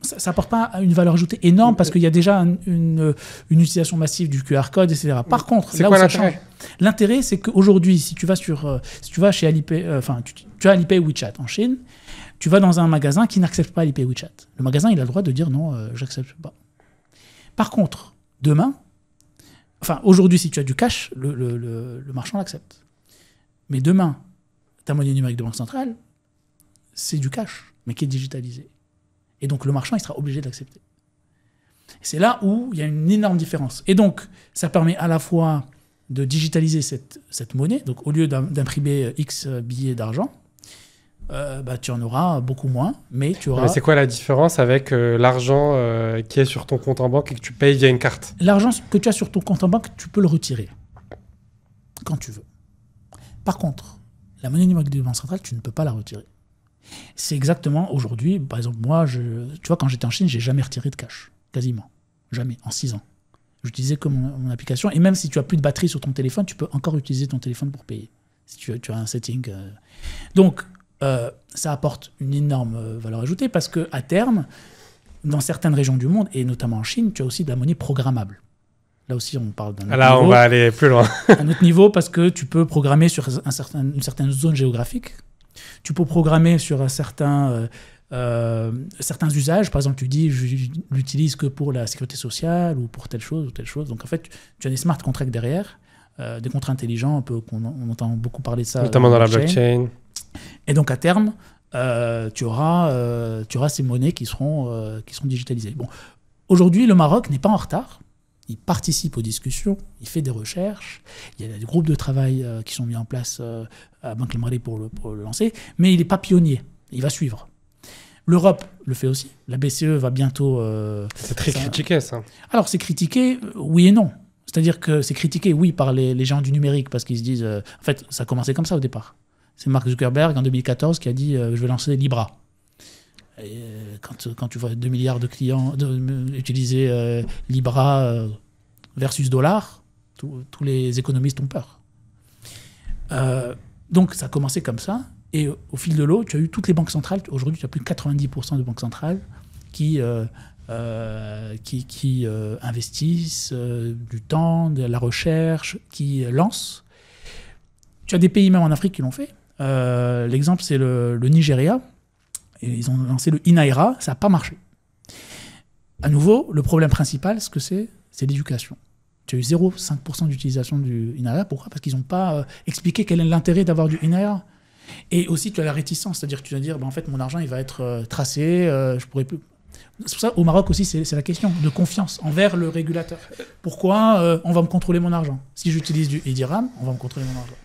B: ça apporte pas une valeur ajoutée énorme parce qu'il y a déjà une utilisation massive du QR code, etc. Par contre,
A: c'est
B: là
A: quoi
B: où ça
A: l'intérêt ?
B: change, l'intérêt, c'est qu'aujourd'hui, si tu vas chez Alipay, tu as Alipay WeChat en Chine, tu vas dans un magasin qui n'accepte pas Alipay WeChat. Le magasin, il a le droit de dire non, j'accepte pas. Par contre, demain, aujourd'hui, si tu as du cash, le marchand l'accepte. Mais demain, ta monnaie numérique de banque centrale, c'est du cash, mais qui est digitalisé. Et donc, le marchand, il sera obligé de l'accepter. C'est là où il y a une énorme différence. Et donc, ça permet à la fois de digitaliser cette monnaie. Donc, au lieu d'imprimer X billets d'argent, tu en auras beaucoup moins, mais tu auras...
A: Mais c'est quoi la différence avec l'argent qui est sur ton compte en banque et que tu payes via une carte ?
B: L'argent que tu as sur ton compte en banque, tu peux le retirer quand tu veux. Par contre, la monnaie numérique de banque centrale, tu ne peux pas la retirer. C'est exactement aujourd'hui, par exemple, moi, tu vois, quand j'étais en Chine, j'ai jamais retiré de cash, quasiment. Jamais, en 6 ans. J'utilisais que mon application, et même si tu as plus de batterie sur ton téléphone, tu peux encore utiliser ton téléphone pour payer, si tu as un setting. Donc, ça apporte une énorme valeur ajoutée, parce qu'à terme, dans certaines régions du monde, et notamment en Chine, tu as aussi de la monnaie programmable. Là aussi, on parle d'un autre niveau.
A: Là, on va aller plus loin.
B: Un autre niveau, parce que tu peux programmer sur une certaine zone géographique. Tu peux programmer sur certains usages. Par exemple, tu dis, je l'utilise que pour la sécurité sociale ou pour telle chose ou telle chose. Donc, en fait, tu as des smart contracts derrière, des contrats intelligents, un peu, on entend beaucoup parler de ça.
A: Notamment dans la blockchain.
B: Et donc, à terme, tu auras ces monnaies qui seront digitalisées. Bon, aujourd'hui, le Maroc n'est pas en retard. Il participe aux discussions, il fait des recherches, il y a des groupes de travail qui sont mis en place à Banque El Mali pour le lancer, mais il n'est pas pionnier, il va suivre. L'Europe le fait aussi, la BCE va bientôt...
A: c'est très critiqué, ça.
B: Alors, c'est critiqué, oui et non. C'est-à-dire que c'est critiqué, oui, par les géants du numérique, parce qu'ils se disent... en fait, ça a commencé comme ça au départ. C'est Mark Zuckerberg, en 2014, qui a dit « je vais lancer Libra ». Et quand tu vois 2 milliards de clients utiliser Libra versus dollar, tous les économistes ont peur. Donc ça a commencé comme ça, et au fil de l'eau, tu as eu toutes les banques centrales. Aujourd'hui, tu as plus de 90% de banques centrales qui investissent du temps, de la recherche, qui lancent. Tu as des pays même en Afrique qui l'ont fait. L'exemple, c'est le Nigeria. Et ils ont lancé le Inaira, ça n'a pas marché. À nouveau, le problème principal, ce que c'est l'éducation. Tu as eu 0,5% d'utilisation du Inaira. Pourquoi ? Parce qu'ils n'ont pas expliqué quel est l'intérêt d'avoir du Inaira. Et aussi, tu as la réticence, c'est-à-dire que tu vas dire, en fait, mon argent, il va être tracé, je pourrais plus... C'est pour ça, au Maroc aussi, c'est la question de confiance envers le régulateur. Pourquoi on va me contrôler mon argent ? Si j'utilise du e-dirham, on va me contrôler mon argent.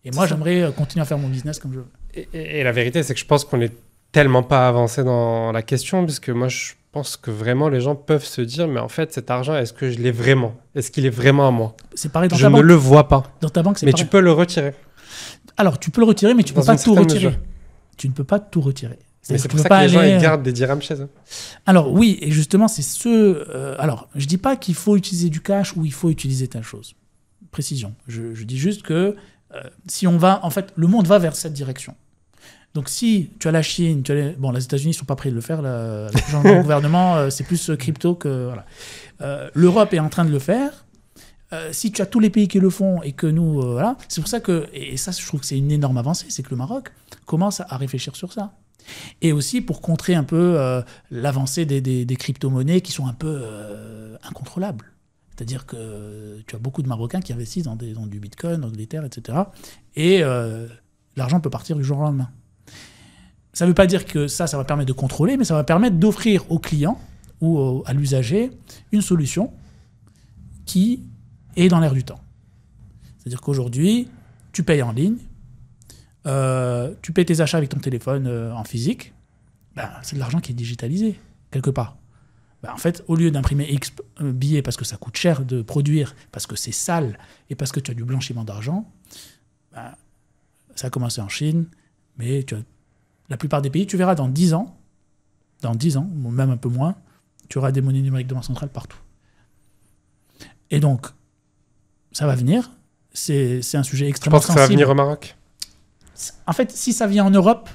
B: Et moi, j'aimerais continuer à faire mon business comme je veux.
A: Et la vérité, c'est que je pense qu'on est tellement pas avancé dans la question, puisque moi, je pense que vraiment, les gens peuvent se dire, mais en fait, cet argent, est-ce que je l'ai vraiment ? Est-ce qu'il est vraiment à moi ?
B: C'est pareil dans
A: je
B: ta banque.
A: ne le vois pas.
B: Dans ta banque, c'est
A: mais
B: pareil.
A: tu peux le retirer.
B: Alors, tu peux le retirer, mais tu ne peux pas tout retirer. Tu ne peux pas tout retirer.
A: Mais c'est pour ça que les gens ils gardent des dirhams chez eux.
B: Alors oui, et justement, c'est alors, je dis pas qu'il faut utiliser du cash ou il faut utiliser telle chose. Précision. Je dis juste que si on va... En fait, le monde va vers cette direction. Donc si tu as la Chine, bon, les États-Unis ne sont pas prêts de le faire, le gouvernement, c'est plus crypto que... Voilà. L'Europe est en train de le faire. Si tu as tous les pays qui le font et que nous... voilà, c'est pour ça que... Et ça, je trouve que c'est une énorme avancée, c'est que le Maroc commence à réfléchir sur ça. Et aussi pour contrer un peu l'avancée des crypto-monnaies qui sont un peu incontrôlables. C'est-à-dire que tu as beaucoup de Marocains qui investissent dans du Bitcoin, dans de l'Ether, etc. Et l'argent peut partir du jour au lendemain. Ça ne veut pas dire que ça va permettre de contrôler, mais ça va permettre d'offrir au client ou à l'usager une solution qui est dans l'air du temps. C'est-à-dire qu'aujourd'hui, tu payes en ligne, tu payes tes achats avec ton téléphone en physique, ben, c'est de l'argent qui est digitalisé, quelque part. Ben, en fait, au lieu d'imprimer X billets parce que ça coûte cher de produire, parce que c'est sale et parce que tu as du blanchiment d'argent, ben, ça a commencé en Chine, mais la plupart des pays, tu verras dans 10 ans, même un peu moins, tu auras des monnaies numériques de banque centrale partout. Et donc, ça va venir. C'est un sujet extrêmement sensible.
A: Tu penses que ça va venir au Maroc ?
B: En fait, si ça vient en Europe,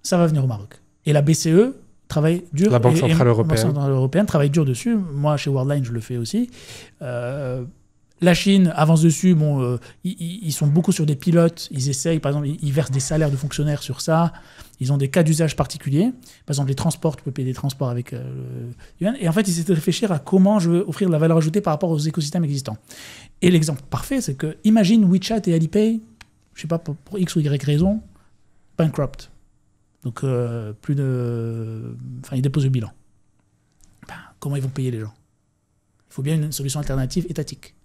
B: ça va venir au Maroc. Et la BCE travaille dur.
A: La Banque Centrale Européenne.
B: La Banque Centrale Européenne travaille dur dessus. Moi, chez Worldline, je le fais aussi. La Chine avance dessus. Bon, ils sont beaucoup sur des pilotes. Ils essayent, par exemple, ils versent des salaires de fonctionnaires sur ça. Ils ont des cas d'usage particuliers. Par exemple, les transports, tu peux payer des transports avec le yuan. Et en fait, ils essaient de réfléchir à comment je veux offrir de la valeur ajoutée par rapport aux écosystèmes existants. Et l'exemple parfait, c'est que, imagine WeChat et Alipay, je sais pas, pour X ou Y raison, bankrupt. Donc, plus de... Enfin, ils déposent le bilan. Ben, comment ils vont payer les gens ? Il faut bien une solution alternative étatique.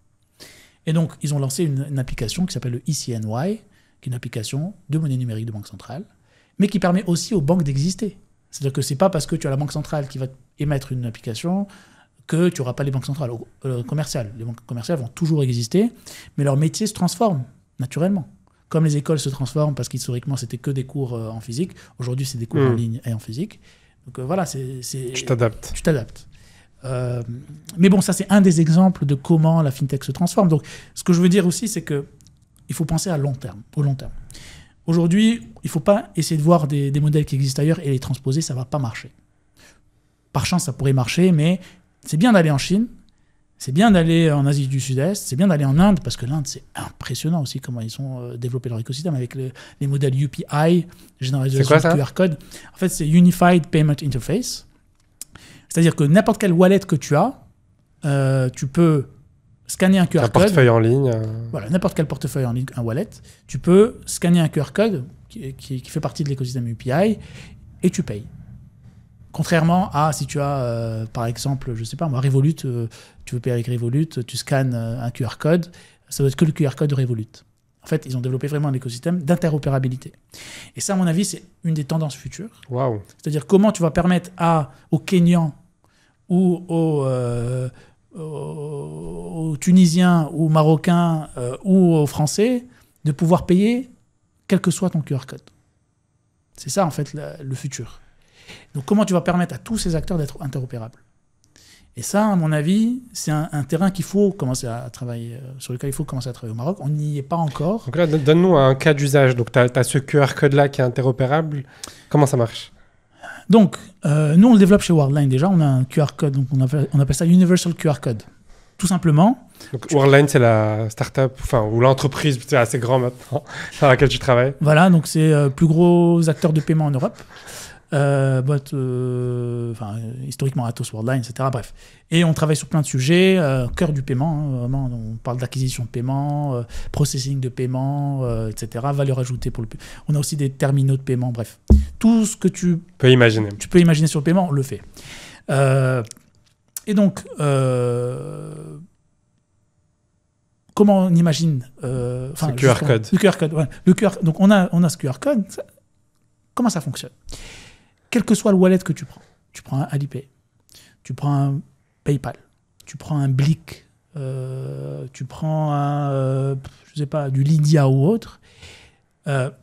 B: Et donc, ils ont lancé une application qui s'appelle le ECNY, qui est une application de monnaie numérique de banque centrale, mais qui permet aussi aux banques d'exister. C'est-à-dire que c'est pas parce que tu as la banque centrale qui va émettre une application que tu n'auras pas les banques centrales commerciales. Les banques commerciales vont toujours exister, mais leur métier se transforme naturellement. Comme les écoles se transforment, parce qu'historiquement, c'était que des cours en physique. Aujourd'hui, c'est des cours en ligne et en physique. Donc voilà, tu
A: t'adaptes.
B: Tu t'adaptes. Mais bon, ça, c'est un des exemples de comment la fintech se transforme. Donc, ce que je veux dire aussi, c'est qu'il faut penser au long terme. Aujourd'hui, il ne faut pas essayer de voir des modèles qui existent ailleurs et les transposer, ça ne va pas marcher. Par chance, ça pourrait marcher, mais c'est bien d'aller en Chine, c'est bien d'aller en Asie du Sud-Est, c'est bien d'aller en Inde, parce que l'Inde, c'est impressionnant aussi comment ils ont développé leur écosystème avec les modèles UPI, généralisation de QR code. En fait, c'est Unified Payment Interface. C'est-à-dire que n'importe quel wallet que tu as, tu peux scanner un QR code. Un
A: portefeuille en ligne.
B: Voilà, n'importe quel portefeuille en ligne, un wallet. Tu peux scanner un QR code qui fait partie de l'écosystème UPI et tu payes. Contrairement à si tu as, par exemple, je ne sais pas, moi, Revolut, tu veux payer avec Revolut, tu scannes un QR code, ça doit être que le QR code de Revolut. En fait, ils ont développé vraiment un écosystème d'interopérabilité. Et ça, à mon avis, c'est une des tendances futures.
A: Wow.
B: C'est-à-dire comment tu vas permettre aux Kenyans ou aux Tunisiens, aux Marocains ou aux Français de pouvoir payer quel que soit ton QR code. C'est ça, en fait, le futur. Donc, comment tu vas permettre à tous ces acteurs d'être interopérables ? Et ça, à mon avis, c'est un terrain qu'il faut commencer à travailler, sur lequel il faut commencer à travailler au Maroc. On n'y est pas encore.
A: Donc là, donne-nous un cas d'usage. Donc, tu as ce QR code-là qui est interopérable. Comment ça marche ?
B: Donc, nous, on le développe chez Worldline déjà. On a un QR code, donc on appelle ça Universal QR Code. Tout simplement.
A: Donc, Worldline, c'est la start-up, ou l'entreprise, c'est assez grand maintenant, dans laquelle tu travailles.
B: Voilà, donc c'est le plus gros acteur de paiement en Europe. Historiquement Atos, Worldline, etc. Bref. Et on travaille sur plein de sujets, cœur du paiement, vraiment, on parle d'acquisition de paiement, processing de paiement, etc. Valeur ajoutée pour le paiement. On a aussi des terminaux de paiement, bref. Tout ce que tu peux imaginer sur le paiement, on le fait. Et donc, comment on imagine
A: le QR code.
B: Le QR code, ouais. Donc on a ce QR code. Comment ça fonctionne ? Quel que soit le wallet que tu prends un Alipay, tu prends un PayPal, tu prends un Blick, tu prends un, je sais pas, du Lydia ou autre,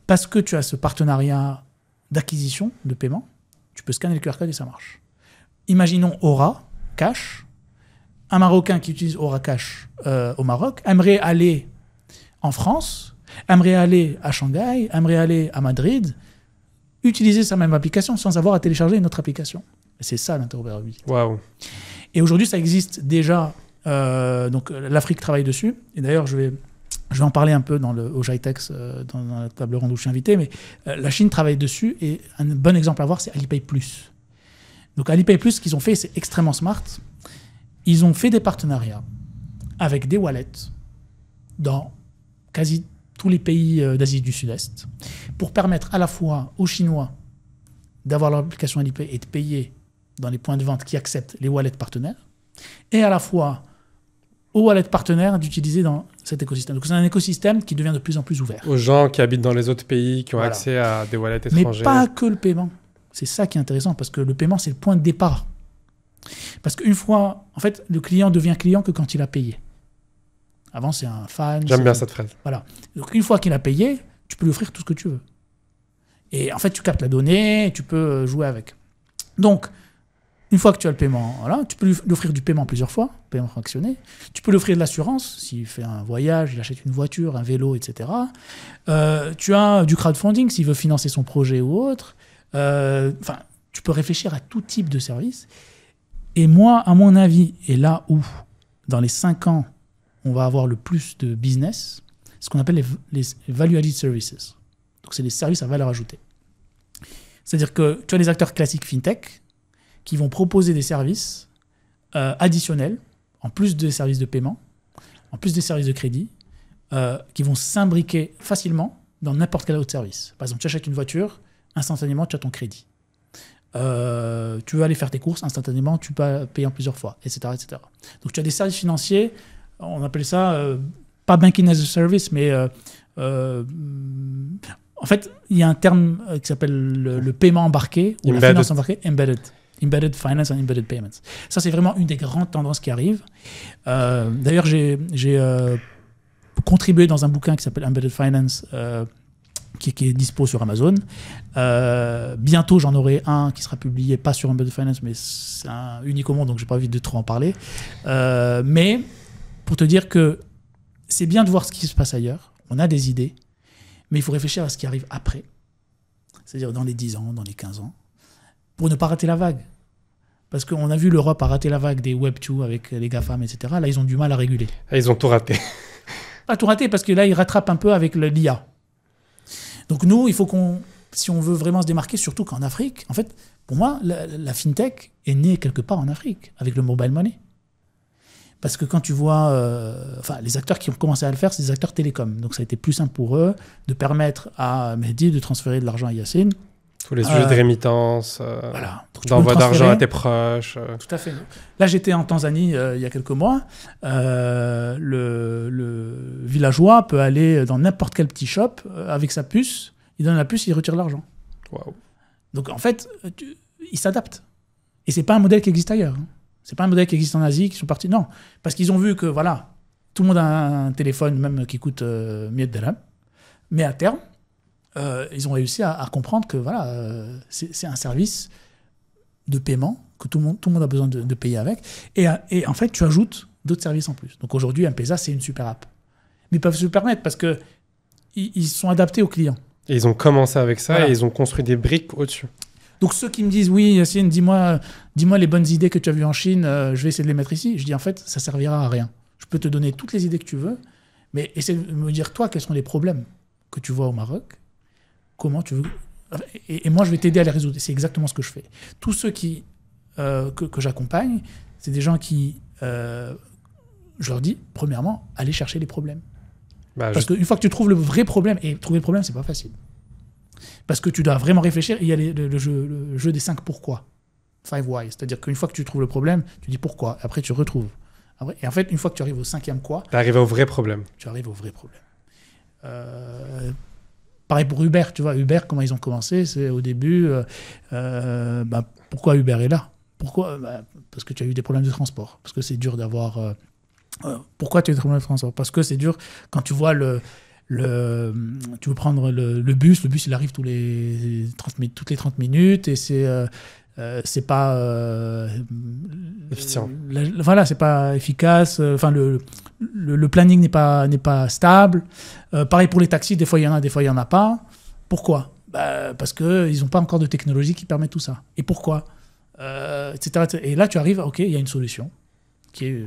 B: parce que tu as ce partenariat d'acquisition, de paiement, tu peux scanner le QR code et ça marche. Imaginons Aura Cash, un Marocain qui utilise Aura Cash au Maroc, aimerait aller en France, aimerait aller à Shanghai, aimerait aller à Madrid, utiliser sa même application sans avoir à télécharger une autre application. Et c'est ça l'interopérabilité.
A: Waouh.
B: Et aujourd'hui, ça existe déjà. Donc l'Afrique travaille dessus. Et d'ailleurs, je vais en parler un peu au GITEX, dans la table ronde où je suis invité. Mais la Chine travaille dessus. Et un bon exemple à voir, c'est Alipay Plus. Donc Alipay Plus, ce qu'ils ont fait, c'est extrêmement smart. Ils ont fait des partenariats avec des wallets dans quasi tous les pays d'Asie du Sud-Est pour permettre à la fois aux Chinois d'avoir leur application Alipay et de payer dans les points de vente qui acceptent les wallets partenaires, et à la fois aux wallets partenaires d'utiliser dans cet écosystème. Donc c'est un écosystème qui devient de plus en plus ouvert.
A: Aux gens qui habitent dans les autres pays, qui ont accès à des wallets étrangers.
B: Mais pas que le paiement. C'est ça qui est intéressant, parce que le paiement, c'est le point de départ. Parce qu'une fois, en fait, le client devient client que quand il a payé. Avant, c'est un fan.
A: J'aime bien cette phrase.
B: Voilà. Donc une fois qu'il a payé, tu peux lui offrir tout ce que tu veux. Et en fait, tu captes la donnée, et tu peux jouer avec. Donc, une fois que tu as le paiement, voilà, tu peux lui offrir du paiement plusieurs fois, paiement fractionné. Tu peux lui offrir de l'assurance, s'il fait un voyage, il achète une voiture, un vélo, etc. Tu as du crowdfunding, s'il veut financer son projet ou autre. Enfin, tu peux réfléchir à tout type de service. Et moi, à mon avis, et là où, dans les 5 ans, on va avoir le plus de business, ce qu'on appelle les value-added services. Donc, c'est les services à valeur ajoutée. C'est-à-dire que tu as les acteurs classiques fintech qui vont proposer des services additionnels, en plus des services de paiement, en plus des services de crédit, qui vont s'imbriquer facilement dans n'importe quel autre service. Par exemple, tu achètes une voiture, instantanément, tu as ton crédit. Tu veux aller faire tes courses, instantanément, tu peux payer en plusieurs fois, etc., etc. Donc, tu as des services financiers, on appelle ça, pas banking as a service, mais en fait, il y a un terme qui s'appelle le paiement embarqué, ou la finance embarquée, embedded finance and embedded payments. Ça, c'est vraiment une des grandes tendances qui arrivent. D'ailleurs, j'ai contribué dans un bouquin qui s'appelle Embedded Finance, qui est dispo sur Amazon. Bientôt, j'en aurai un qui sera publié, pas sur Embedded Finance, mais c'est unique au monde, donc je n'ai pas envie de trop en parler. Mais pour te dire que c'est bien de voir ce qui se passe ailleurs. On a des idées, mais il faut réfléchir à ce qui arrive après. C'est-à-dire dans les 10 ans, dans les 15 ans, pour ne pas rater la vague. Parce qu'on a vu l'Europe a raté la vague des Web2 avec les GAFAM, etc. Là, ils ont du mal à réguler.
A: Ils ont tout raté.
B: Pas tout raté, parce que là, ils rattrapent un peu avec l'IA. Donc nous, il faut si on veut vraiment se démarquer, surtout qu'en Afrique, en fait, pour moi, la fintech est née quelque part en Afrique, avec le mobile money. Parce que quand tu vois, les acteurs qui ont commencé à le faire, c'est des acteurs télécoms. Donc ça a été plus simple pour eux de permettre à Mehdi de transférer de l'argent à Yacine.
A: Tous les sujets de rémittance,
B: voilà.
A: d'envoi d'argent à tes proches.
B: Tout à fait. Là, j'étais en Tanzanie il y a quelques mois. Le villageois peut aller dans n'importe quel petit shop avec sa puce. Il donne la puce, il retire l'argent.
A: Waouh.
B: Donc, en fait, il s'adapte. Et c'est pas un modèle qui existe ailleurs. C'est pas un modèle qui existe en Asie, qui sont partis. Non, parce qu'ils ont vu que, voilà, tout le monde a un téléphone même qui coûte 1000 dirhams. Mais à terme, ils ont réussi à comprendre que voilà, c'est un service de paiement que tout le monde a besoin de payer avec. Et en fait, tu ajoutes d'autres services en plus. Donc aujourd'hui, M-Pesa, c'est une super app. Mais ils peuvent se le permettre parce qu'ils sont adaptés aux clients.
A: Et ils ont commencé avec ça,
B: voilà.
A: Et ils ont construit des briques au-dessus.
B: Donc ceux qui me disent, oui, Yacine, dis-moi les bonnes idées que tu as vues en Chine, je vais essayer de les mettre ici. Je dis, en fait, ça servira à rien. Je peux te donner toutes les idées que tu veux, mais essaie de me dire, toi, quels sont les problèmes que tu vois au Maroc. Comment tu veux... Et moi, je vais t'aider à les résoudre. C'est exactement ce que je fais. Tous ceux que j'accompagne, c'est des gens qui... je leur dis, premièrement, allez chercher les problèmes. Parce qu'une fois que tu trouves le vrai problème, et trouver le problème, c'est pas facile. Parce que tu dois vraiment réfléchir. Et il y a le jeu des 5 pourquoi. 5 why. C'est-à-dire qu'une fois que tu trouves le problème, tu dis pourquoi. Après, tu retrouves. Et en fait, une fois que tu arrives au 5e quoi...
A: Tu arrives au vrai problème.
B: Tu arrives au vrai problème. Pareil pour Uber, tu vois. Uber, comment ils ont commencé, c'est au début, pourquoi Uber est là? Pourquoi? Parce que tu as eu des problèmes de transport. Parce que c'est dur d'avoir... pourquoi tu as eu des problèmes de transport? Parce que c'est dur quand tu vois tu veux prendre le bus il arrive toutes les 30 minutes et c'est pas
A: efficient.
B: Voilà, c'est pas efficace. Enfin, le planning n'est pas stable. Pareil pour les taxis, des fois il y en a, des fois il y en a pas. Pourquoi? Parce qu'ils n'ont pas encore de technologie qui permet tout ça. Et pourquoi etc. Et là, tu arrives, OK, il y a une solution qui est...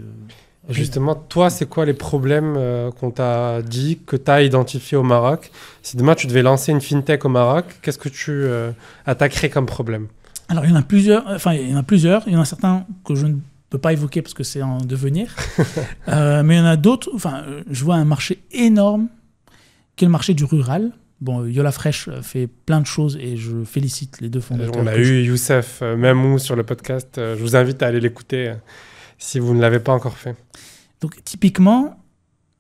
A: Justement, toi, c'est quoi les problèmes qu'on t'a dit, que tu as identifiés au Maroc? Si demain, tu devais lancer une fintech au Maroc, qu'est-ce que tu attaquerais comme problème?
B: Alors, il y en a plusieurs. Il y en a certains que je ne peux pas évoquer parce que c'est en devenir. Mais il y en a d'autres. Je vois un marché énorme qui est le marché du rural. Bon, Yola Fresh fait plein de choses et je félicite les deux fondateurs.
A: On a eu Youssef Memou sur le podcast. Je vous invite à aller l'écouter si vous ne l'avez pas encore fait.
B: Donc, typiquement,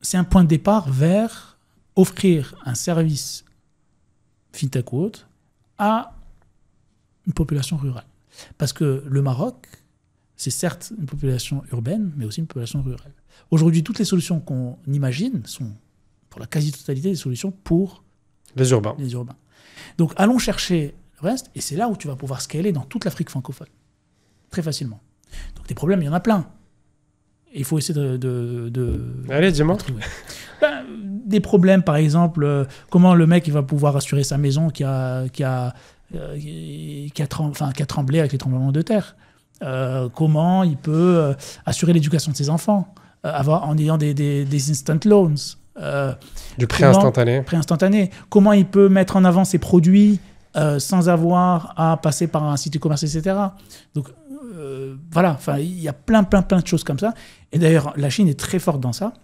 B: c'est un point de départ vers offrir un service fintech ou autre à une population rurale. Parce que le Maroc, c'est certes une population urbaine, mais aussi une population rurale. Aujourd'hui, toutes les solutions qu'on imagine sont, pour la quasi-totalité, des solutions pour
A: les urbains.
B: Donc, allons chercher le reste, et c'est là où tu vas pouvoir scaler dans toute l'Afrique francophone, très facilement. Donc, des problèmes, il y en a plein. Et il faut essayer
A: Allez, dis-moi.
B: Des problèmes, par exemple, comment le mec il va pouvoir assurer sa maison qui a tremblé avec les tremblements de terre. Comment il peut assurer l'éducation de ses enfants en ayant des instant loans.
A: Du prêt instantané.
B: Comment il peut mettre en avant ses produits sans avoir à passer par un site e-commerce, etc. Donc, voilà, il y a plein de choses comme ça. Et d'ailleurs, la Chine est très forte dans ça,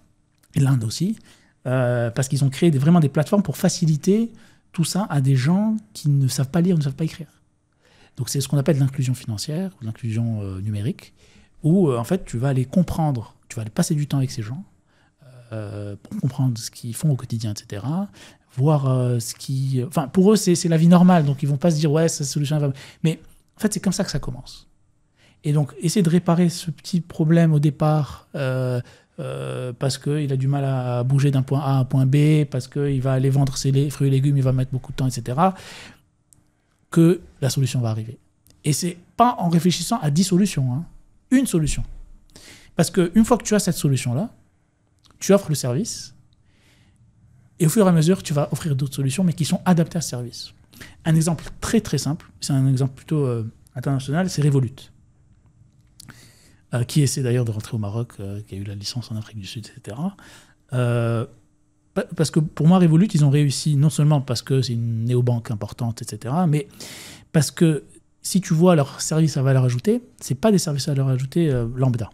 B: et l'Inde aussi, parce qu'ils ont créé vraiment des plateformes pour faciliter tout ça à des gens qui ne savent pas lire, ne savent pas écrire. Donc c'est ce qu'on appelle l'inclusion financière, ou l'inclusion numérique, où en fait tu vas aller comprendre, tu vas aller passer du temps avec ces gens, pour comprendre ce qu'ils font au quotidien, etc. Voir ce qui... Enfin, pour eux, c'est la vie normale, donc ils vont pas se dire « ouais, cette solution va... » Mais en fait, c'est comme ça que ça commence. Et donc, essayer de réparer ce petit problème au départ, parce qu'il a du mal à bouger d'un point A à un point B, parce qu'il va aller vendre ses fruits et légumes, il va mettre beaucoup de temps, etc., que la solution va arriver. Et c'est pas en réfléchissant à 10 solutions, hein, une solution. Parce qu'une fois que tu as cette solution-là, tu offres le service, et au fur et à mesure, tu vas offrir d'autres solutions, mais qui sont adaptées à ce service. Un exemple très très simple, c'est un exemple plutôt international, c'est Revolut. Qui essaie d'ailleurs de rentrer au Maroc, qui a eu la licence en Afrique du Sud, etc. Parce que pour moi, Revolut, ils ont réussi, non seulement parce que c'est une néobanque importante, etc., mais parce que si tu vois leurs services à valeur ajoutée, ce n'est pas des services à valeur ajoutée lambda.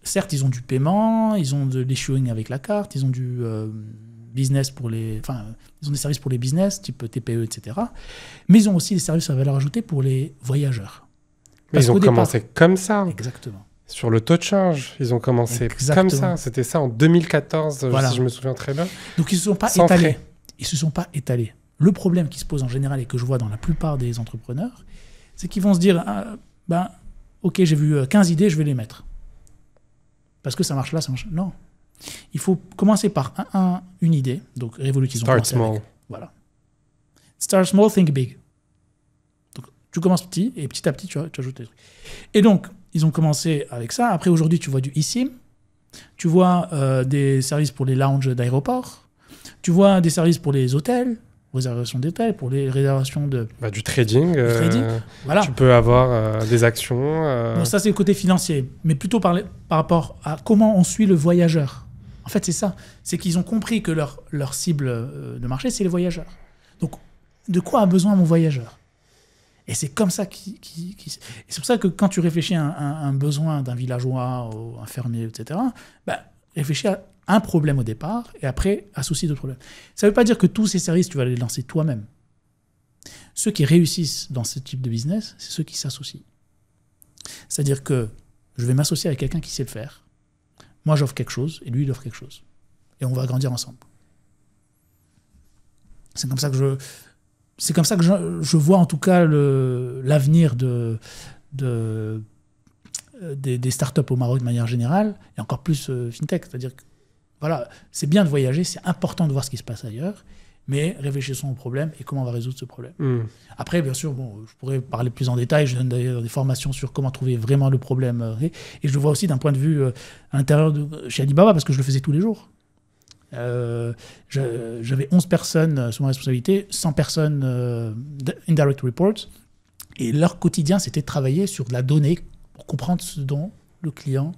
B: Certes, ils ont du paiement, ils ont de l'issuing avec la carte, ils ont du business pour les... Enfin, ils ont des services pour les business, type TPE, etc. Mais ils ont aussi des services à valeur ajoutée pour les voyageurs.
A: Mais ils ont commencé comme ça.
B: Exactement.
A: Sur le taux de change, ils ont commencé comme ça. C'était ça en 2014, voilà. Si je me souviens très bien.
B: Donc ils ne se sont pas étalés. Ils se sont pas étalés. Le problème qui se pose en général et que je vois dans la plupart des entrepreneurs, c'est qu'ils vont se dire ok, j'ai vu 15 idées, je vais les mettre. Parce que ça marche là, ça marche. Non. Il faut commencer par une idée. Donc Revolut, ils ont commencé
A: small.
B: Avec. Voilà. Start small, think big. Donc tu commences petit et petit à petit, tu ajoutes des trucs. Et donc, ils ont commencé avec ça. Après, aujourd'hui, tu vois du eSIM. Tu vois des services pour les lounges d'aéroports. Tu vois des services pour les hôtels, réservation d'hôtels, pour les réservations de...
A: du trading.
B: Voilà.
A: Tu peux avoir des actions.
B: Bon, ça, c'est le côté financier. Mais plutôt par rapport à comment on suit le voyageur. En fait, c'est ça. C'est qu'ils ont compris que leur cible de marché, c'est les voyageurs. Donc, de quoi a besoin mon voyageur ? Et c'est comme ça c'est pour ça que quand tu réfléchis à un besoin d'un villageois, ou un fermier, etc., réfléchis à un problème au départ et après associe d'autres problèmes. Ça ne veut pas dire que tous ces services, tu vas les lancer toi-même. Ceux qui réussissent dans ce type de business, c'est ceux qui s'associent. C'est-à-dire que je vais m'associer avec quelqu'un qui sait le faire. Moi, j'offre quelque chose et lui, il offre quelque chose. Et on va grandir ensemble. C'est comme ça que je vois en tout cas l'avenir des startups au Maroc de manière générale, et encore plus fintech. C'est-à-dire que voilà, c'est bien de voyager, c'est important de voir ce qui se passe ailleurs, mais réfléchissons au problème et comment on va résoudre ce problème. Après, bien sûr, je pourrais parler plus en détail, je donne d'ailleurs des formations sur comment trouver vraiment le problème, et je le vois aussi d'un point de vue à l'intérieur chez Alibaba, parce que je le faisais tous les jours. J'avais 11 personnes sous ma responsabilité, 100 personnes indirect reports. Et leur quotidien, c'était de travailler sur de la donnée pour comprendre ce dont le client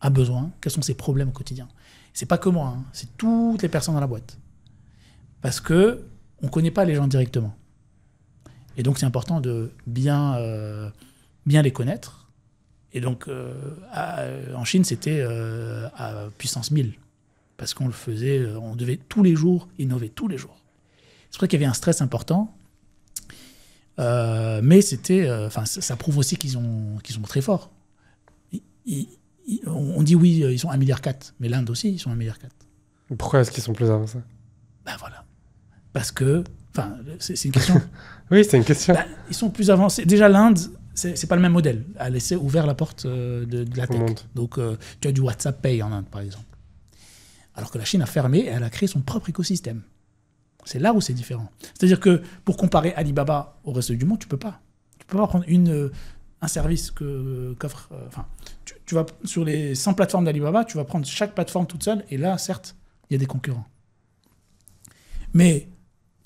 B: a besoin, quels sont ses problèmes au quotidien. C'est pas que moi, hein, c'est toutes les personnes dans la boîte. Parce qu'on ne connaît pas les gens directement. Et donc, c'est important de bien les connaître. Et donc, en Chine, c'était à puissance 1000. Parce qu'on le faisait, on devait tous les jours innover, tous les jours. C'est pour ça qu'il y avait un stress important. Mais c'était, ça prouve aussi qu'ils sont très forts. On dit oui, ils sont 1,4 milliard, mais l'Inde aussi, ils sont 1,4 milliard.
A: Pourquoi est-ce qu'ils sont plus avancés?
B: Ben voilà. Parce que, c'est une question.
A: Oui, c'est une question.
B: Ben, ils sont plus avancés. Déjà, l'Inde, c'est pas le même modèle. Elle a laissé ouvert la porte de la tech. Donc, tu as du WhatsApp Pay en Inde, par exemple. Alors que la Chine a fermé et elle a créé son propre écosystème. C'est là où c'est différent. C'est-à-dire que pour comparer Alibaba au reste du monde, tu peux pas. Tu peux pas prendre un service qu'offre. Tu vas sur les 100 plateformes d'Alibaba, tu vas prendre chaque plateforme toute seule, et là, certes, il y a des concurrents. Mais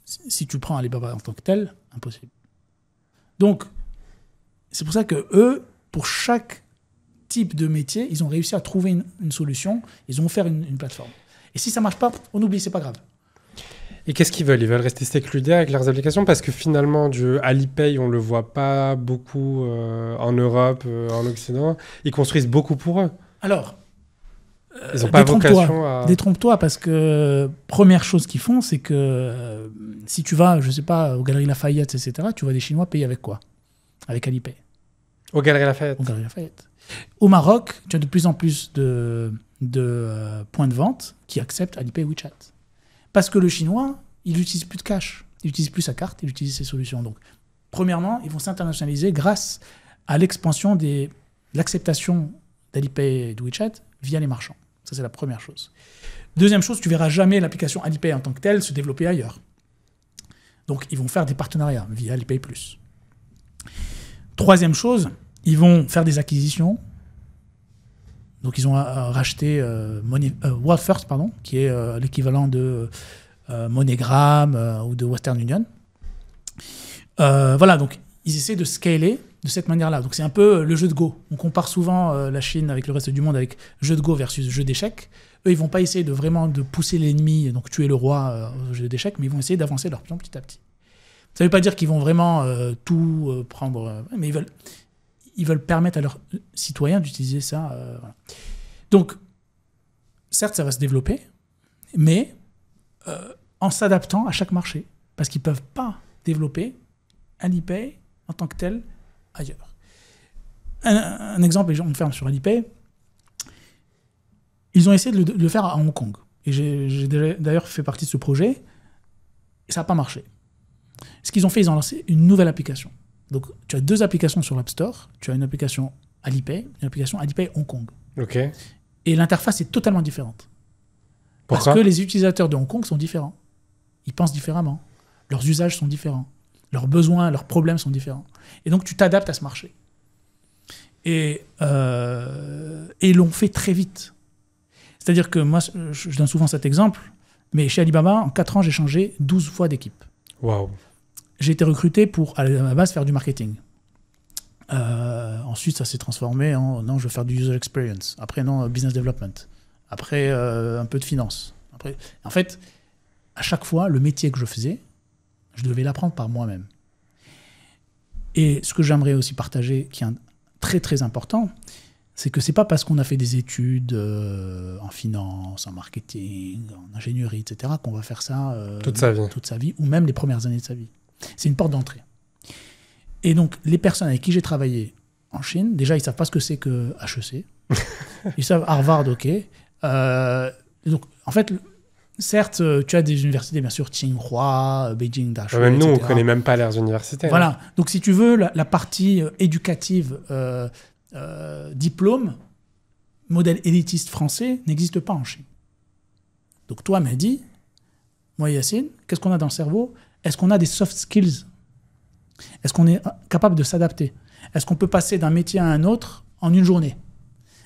B: si tu prends Alibaba en tant que tel, impossible. Donc, c'est pour ça que eux, pour chaque type de métier, ils ont réussi à trouver une solution. Ils ont offert une plateforme. Et si ça marche pas, on oublie, c'est pas grave.
A: Et qu'est-ce qu'ils veulent? Ils veulent rester séculaires avec leurs applications? Parce que finalement, du Alipay, on le voit pas beaucoup en Europe, en Occident. Ils construisent beaucoup pour eux.
B: Alors,
A: ils n'ont pas vocation à...
B: Détrompe-toi, parce que première chose qu'ils font, c'est que si tu vas, je sais pas, aux Galeries Lafayette, etc., tu vois des Chinois payer avec quoi? Avec Alipay.
A: Aux Galeries Lafayette.
B: Aux Galeries Lafayette. Au Maroc, tu as de plus en plus de points de vente qui acceptent Alipay WeChat. Parce que le Chinois, il n'utilise plus de cash. Il n'utilise plus sa carte, il utilise ses solutions. Donc, premièrement, ils vont s'internationaliser grâce à l'expansion de l'acceptation d'Alipay et de WeChat via les marchands. Ça, c'est la première chose. Deuxième chose, tu ne verras jamais l'application Alipay en tant que telle se développer ailleurs. Donc, ils vont faire des partenariats via Alipay+. Troisième chose, ils vont faire des acquisitions. Donc, ils ont racheté World First, qui est l'équivalent de MoneyGram ou de Western Union. Voilà, donc ils essaient de scaler de cette manière-là. Donc, c'est un peu le jeu de Go. On compare souvent la Chine avec le reste du monde avec jeu de Go versus jeu d'échecs. Eux, ils vont pas essayer vraiment de pousser l'ennemi, donc tuer le roi au jeu d'échecs, mais ils vont essayer d'avancer leur pion petit à petit. Ça ne veut pas dire qu'ils vont vraiment tout prendre, mais ils veulent permettre à leurs citoyens d'utiliser ça. Voilà. Donc, certes, ça va se développer, mais en s'adaptant à chaque marché. Parce qu'ils ne peuvent pas développer Alipay en tant que tel ailleurs. Un exemple, et on ferme sur Alipay, ils ont essayé de le faire à Hong Kong. Et j'ai d'ailleurs fait partie de ce projet, et ça n'a pas marché. Ce qu'ils ont fait, ils ont lancé une nouvelle application. Donc, tu as 2 applications sur l'App Store. Tu as une application Alipay, une application Alipay Hong Kong.
A: Ok.
B: Et l'interface est totalement différente.
A: Pourquoi?
B: Parce que les utilisateurs de Hong Kong sont différents. Ils pensent différemment. Leurs usages sont différents. Leurs besoins, leurs problèmes sont différents. Et donc, tu t'adaptes à ce marché. Et ils l'ont fait très vite. C'est-à-dire que moi, je donne souvent cet exemple, mais chez Alibaba, en 4 ans, j'ai changé 12 fois d'équipe.
A: Waouh.
B: J'ai été recruté pour, à la base, faire du marketing. Ensuite, ça s'est transformé en non, je veux faire du user experience. Après, non, business development. Après, un peu de finance. Après, en fait, à chaque fois, le métier que je faisais, je devais l'apprendre par moi-même. Et ce que j'aimerais aussi partager, qui est très très important, c'est que c'est pas parce qu'on a fait des études en finance, en marketing, en ingénierie, etc., qu'on va faire ça
A: toute sa vie,
B: ou même les premières années de sa vie. C'est une porte d'entrée. Et donc, les personnes avec qui j'ai travaillé en Chine, déjà, ils ne savent pas ce que c'est que HEC. Ils savent Harvard, ok. Donc, en fait, certes, tu as des universités, bien sûr, Tsinghua, Beijing, Daxue,
A: même nous,
B: etc.
A: on ne connaît même pas leurs universités.
B: Voilà. Hein. Donc, si tu veux, la partie éducative, diplôme, modèle élitiste français, n'existe pas en Chine. Donc, toi, Mehdi, moi, Yacine, qu'est-ce qu'on a dans le cerveau? Est-ce qu'on a des soft skills? Est-ce qu'on est capable de s'adapter? Est-ce qu'on peut passer d'un métier à un autre en une journée?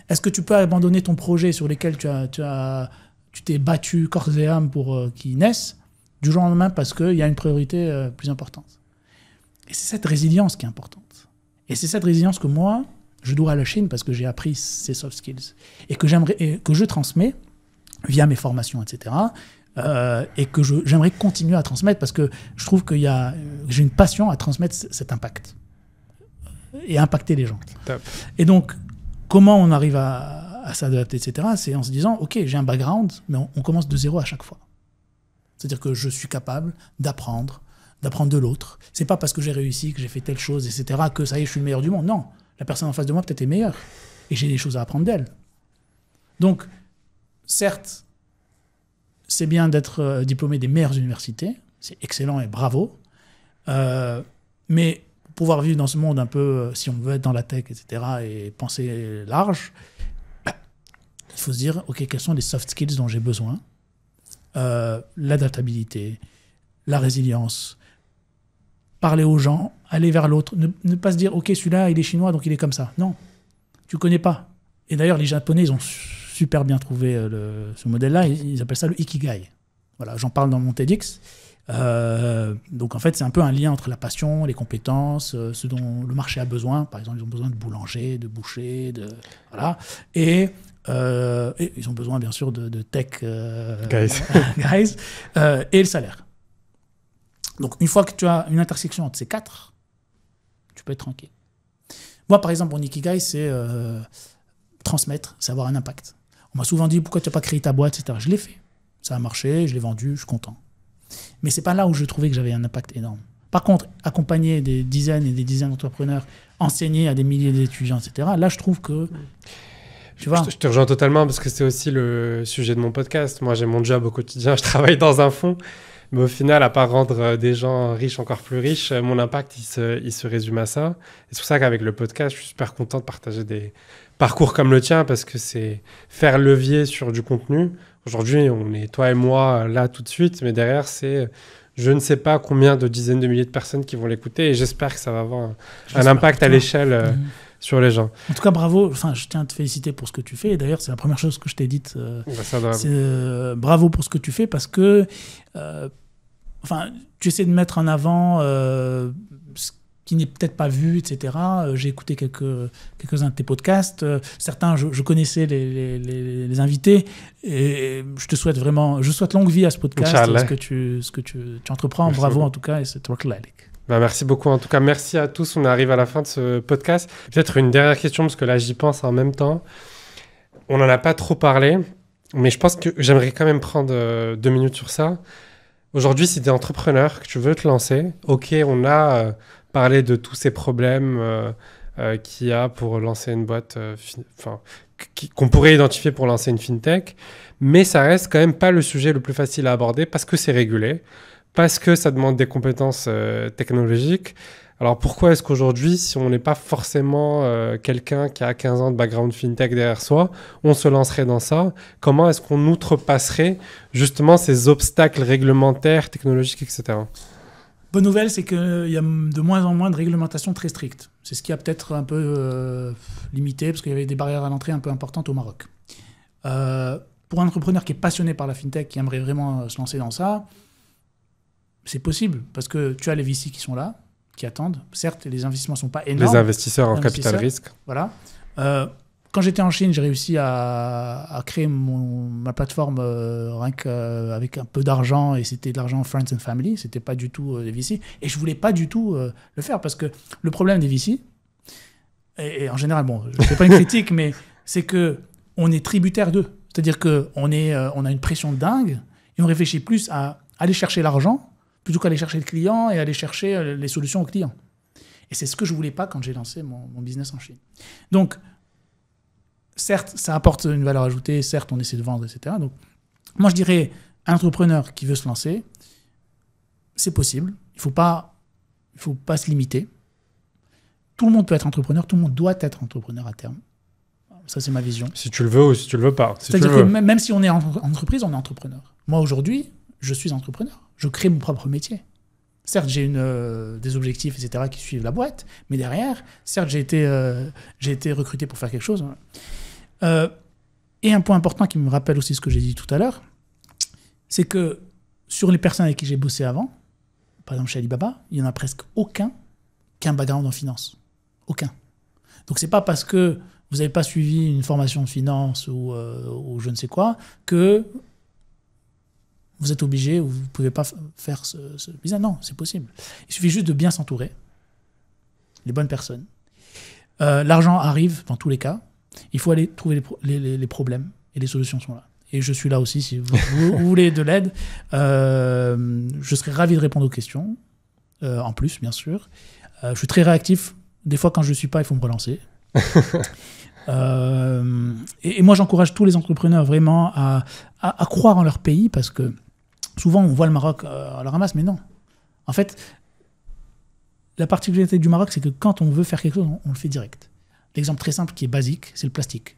B: Est-ce que tu peux abandonner ton projet sur lequel tu as tu t'es battu corps et âme pour qu'ils naissent, du jour au lendemain parce qu'il y a une priorité plus importante. Et c'est cette résilience qui est importante. Et c'est cette résilience que moi, je dois à la Chine parce que j'ai appris ces soft skills et que je transmets via mes formations, etc. Et que j'aimerais continuer à transmettre parce que je trouve que j'ai une passion à transmettre cet impact et à impacter les gens.
A: Top.
B: Et donc, comment on arrive à s'adapter, etc. C'est en se disant, OK, j'ai un background, mais on commence de zéro à chaque fois. C'est-à-dire que je suis capable d'apprendre de l'autre. C'est pas parce que j'ai réussi, que j'ai fait telle chose, etc., que ça y est, je suis le meilleur du monde. Non, la personne en face de moi peut-être est meilleure. Et j'ai des choses à apprendre d'elle. Donc, certes, c'est bien d'être diplômé des meilleures universités. C'est excellent et bravo. Mais pour pouvoir vivre dans ce monde un peu, si on veut être dans la tech, etc., et penser large, il faut se dire, OK, quels sont les soft skills dont j'ai besoin ? L'adaptabilité, la résilience, parler aux gens, aller vers l'autre, ne pas se dire, OK, celui-là, il est chinois, donc il est comme ça. Non, tu connais pas. Et d'ailleurs, les Japonais, ils ont super bien trouvé ce modèle-là. Ils appellent ça le Ikigai. Voilà, j'en parle dans mon TEDx. Donc en fait, c'est un peu un lien entre la passion, les compétences, ce dont le marché a besoin. Par exemple, ils ont besoin de boulangers, de bouchers, voilà. Et ils ont besoin, bien sûr, de tech guys et le salaire. Donc, une fois que tu as une intersection entre ces quatre, tu peux être tranquille. Moi, par exemple, mon Ikigai, c'est transmettre, c'est avoir un impact. On m'a souvent dit, pourquoi tu n'as pas créé ta boîte, etc. Je l'ai fait. Ça a marché, je l'ai vendu, je suis content. Mais ce n'est pas là où je trouvais que j'avais un impact énorme. Par contre, accompagner des dizaines et des dizaines d'entrepreneurs, enseigner à des milliers d'étudiants, etc., là, je trouve que... Tu vois,
A: je te rejoins totalement parce que c'est aussi le sujet de mon podcast. Moi, j'ai mon job au quotidien, je travaille dans un fonds. Mais au final, à part rendre des gens riches encore plus riches, mon impact, il se résume à ça. Et c'est pour ça qu'avec le podcast, je suis super content de partager des parcours comme le tien parce que c'est faire levier sur du contenu. Aujourd'hui, on est toi et moi là tout de suite, mais derrière, c'est je ne sais pas combien de dizaines de milliers de personnes qui vont l'écouter et j'espère que ça va avoir un impact à l'échelle sur les gens.
B: En tout cas, bravo. Enfin, je tiens à te féliciter pour ce que tu fais. Et d'ailleurs, c'est la première chose que je t'ai dite. Bravo pour ce que tu fais parce que tu essaies de mettre en avant ce qui n'est peut-être pas vu, etc. J'ai écouté quelques-uns de tes podcasts. Certains, je connaissais les invités. Et je souhaite longue vie à ce podcast. Ce que tu entreprends. Merci bravo beaucoup. En tout cas. Et c'est
A: merci beaucoup. En tout cas, merci à tous. On arrive à la fin de ce podcast. Peut-être une dernière question, parce que là, j'y pense en même temps. On n'en a pas trop parlé, mais je pense que j'aimerais quand même prendre 2 minutes sur ça. Aujourd'hui, si tu es entrepreneur, que tu veux te lancer, OK, on a parlé de tous ces problèmes qu'il y a pour lancer une boîte, qu'on pourrait identifier pour lancer une fintech, mais ça reste quand même pas le sujet le plus facile à aborder parce que c'est régulé, parce que ça demande des compétences technologiques. Alors pourquoi est-ce qu'aujourd'hui, si on n'est pas forcément quelqu'un qui a 15 ans de background fintech derrière soi, on se lancerait dans ça? Comment est-ce qu'on outrepasserait justement ces obstacles réglementaires, technologiques, etc.?
B: Bonne nouvelle, c'est qu'il y a de moins en moins de réglementations très strictes. C'est ce qui a peut-être un peu limité, parce qu'il y avait des barrières à l'entrée un peu importantes au Maroc. Pour un entrepreneur qui est passionné par la fintech, qui aimerait vraiment se lancer dans ça, c'est possible, parce que tu as les VC qui sont là, qui attendent. Certes, les investissements ne sont pas énormes.
A: Les investisseurs en capital risque.
B: Voilà. Quand j'étais en Chine, j'ai réussi à créer ma plateforme rien qu'avec un peu d'argent, et c'était de l'argent Friends and Family, c'était pas du tout des VC. Et je voulais pas du tout le faire, parce que le problème des VC, et en général, bon, je ne fais pas une critique, mais c'est qu'on est tributaire d'eux. C'est-à-dire qu'on a une pression dingue, et on réfléchit plus à aller chercher l'argent, plutôt qu'aller chercher le client et aller chercher les solutions au client. Et c'est ce que je ne voulais pas quand j'ai lancé mon business en Chine. Donc, certes, ça apporte une valeur ajoutée, certes, on essaie de vendre, etc. Donc, moi, je dirais, un entrepreneur qui veut se lancer, c'est possible. Il ne faut pas se limiter. Tout le monde peut être entrepreneur, tout le monde doit être entrepreneur à terme. Ça, c'est ma vision.
A: Si tu le veux ou si tu le veux pas.
B: C'est-à-dire que même si on est en entreprise, on est entrepreneur. Moi, aujourd'hui, je suis entrepreneur. Je crée mon propre métier. Certes, j'ai des objectifs, etc., qui suivent la boîte, mais derrière, certes, j'ai été recruté pour faire quelque chose. Et un point important qui me rappelle aussi ce que j'ai dit tout à l'heure, c'est que sur les personnes avec qui j'ai bossé avant, par exemple chez Alibaba, il n'y en a presque aucun qui a un background en finance. Aucun. Donc c'est pas parce que vous n'avez pas suivi une formation de finance ou je ne sais quoi que vous êtes obligé ou vous ne pouvez pas faire ce business. Non, c'est possible. Il suffit juste de bien s'entourer, les bonnes personnes. L'argent arrive dans tous les cas. Il faut aller trouver les problèmes et les solutions sont là. Et je suis là aussi si vous voulez de l'aide. Je serai ravi de répondre aux questions. En plus, bien sûr. Je suis très réactif. Des fois, quand je ne suis pas, il faut me relancer. Et moi, j'encourage tous les entrepreneurs vraiment à croire en leur pays parce que souvent, on voit le Maroc à la ramasse, mais non. En fait, la particularité du Maroc, c'est que quand on veut faire quelque chose, on le fait direct. L'exemple très simple qui est basique, c'est le plastique.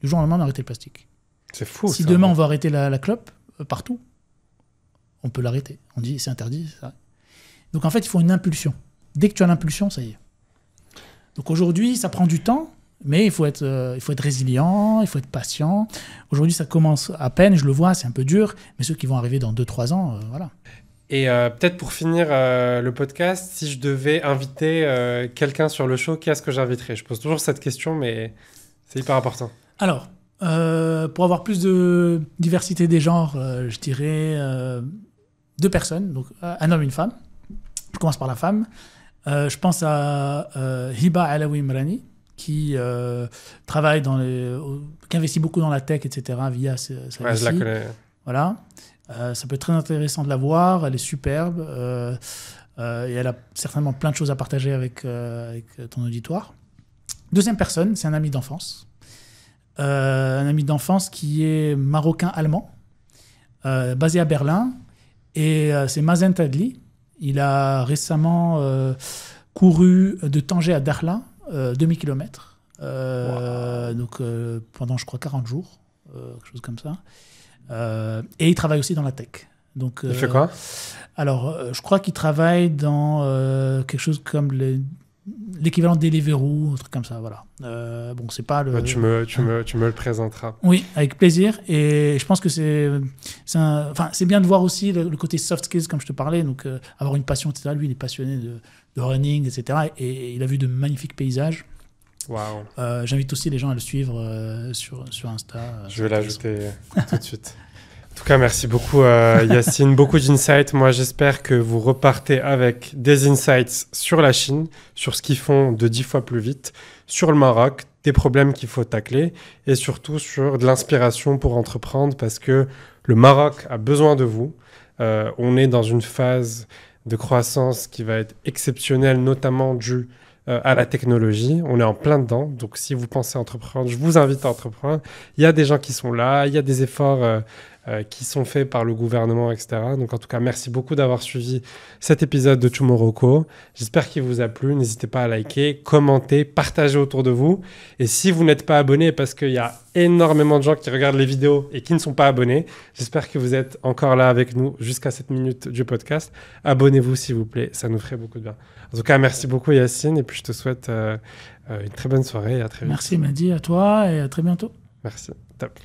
B: Du jour au lendemain, on a arrêté le plastique.
A: C'est fou.
B: Si demain, on veut arrêter la clope partout, on peut l'arrêter. On dit c'est interdit. Ça. Donc en fait, il faut une impulsion. Dès que tu as l'impulsion, ça y est. Donc aujourd'hui, ça prend du temps, mais il faut être résilient, il faut être patient. Aujourd'hui, ça commence à peine, je le vois, c'est un peu dur, mais ceux qui vont arriver dans 2-3 ans, voilà.
A: Et peut-être pour finir le podcast, si je devais inviter quelqu'un sur le show, qui est-ce que j'inviterais? Je pose toujours cette question, mais c'est hyper important.
B: Alors, pour avoir plus de diversité des genres, je dirais 2 personnes, donc un homme et une femme. Je commence par la femme. Je pense à Hiba Alaoui Imrani, qui travaille qui investit beaucoup dans la tech, etc. via sa
A: Ouais, je la connais.
B: Voilà. Ça peut être très intéressant de la voir. Elle est superbe. Et elle a certainement plein de choses à partager avec ton auditoire. Deuxième personne, c'est un ami d'enfance. Un ami d'enfance qui est marocain-allemand, basé à Berlin. Et c'est Mazen Tadli. Il a récemment couru de Tanger à Dakhla, 2000 km. Donc pendant, je crois, 40 jours, quelque chose comme ça. Et il travaille aussi dans la tech. Donc,
A: il fait quoi?
B: Alors, je crois qu'il travaille dans quelque chose comme l'équivalent de Deliveroo, un truc comme ça, voilà. Bon, c'est pas le...
A: Bah, tu me le présenteras.
B: Oui, avec plaisir. Et je pense que c'est bien de voir aussi le côté soft skills, comme je te parlais, donc avoir une passion, etc. Lui, il est passionné de running, etc. Et il a vu de magnifiques paysages.
A: Waouh.
B: J'invite aussi les gens à le suivre sur Insta.
A: Je vais l'ajouter tout de suite. En tout cas, merci beaucoup Yacine. Beaucoup d'insights. Moi, j'espère que vous repartez avec des insights sur la Chine, sur ce qu'ils font de 10 fois plus vite, sur le Maroc, des problèmes qu'il faut tacler et surtout sur de l'inspiration pour entreprendre parce que le Maroc a besoin de vous. On est dans une phase de croissance qui va être exceptionnelle, notamment due à la technologie. On est en plein dedans. Donc, si vous pensez entreprendre, je vous invite à entreprendre. Il y a des gens qui sont là. Il y a des efforts qui sont faits par le gouvernement, etc. Donc, en tout cas, merci beaucoup d'avoir suivi cet épisode de Tomorrow. J'espère qu'il vous a plu. N'hésitez pas à liker, commenter, partager autour de vous. Et si vous n'êtes pas abonné, parce qu'il y a énormément de gens qui regardent les vidéos et qui ne sont pas abonnés, j'espère que vous êtes encore là avec nous jusqu'à cette minute du podcast. Abonnez-vous, s'il vous plaît. Ça nous ferait beaucoup de bien. En tout cas, merci beaucoup, Yacine. Et puis, je te souhaite une très bonne soirée et à très vite.
B: Merci, Mehdi, à toi et à très bientôt.
A: Merci. Top.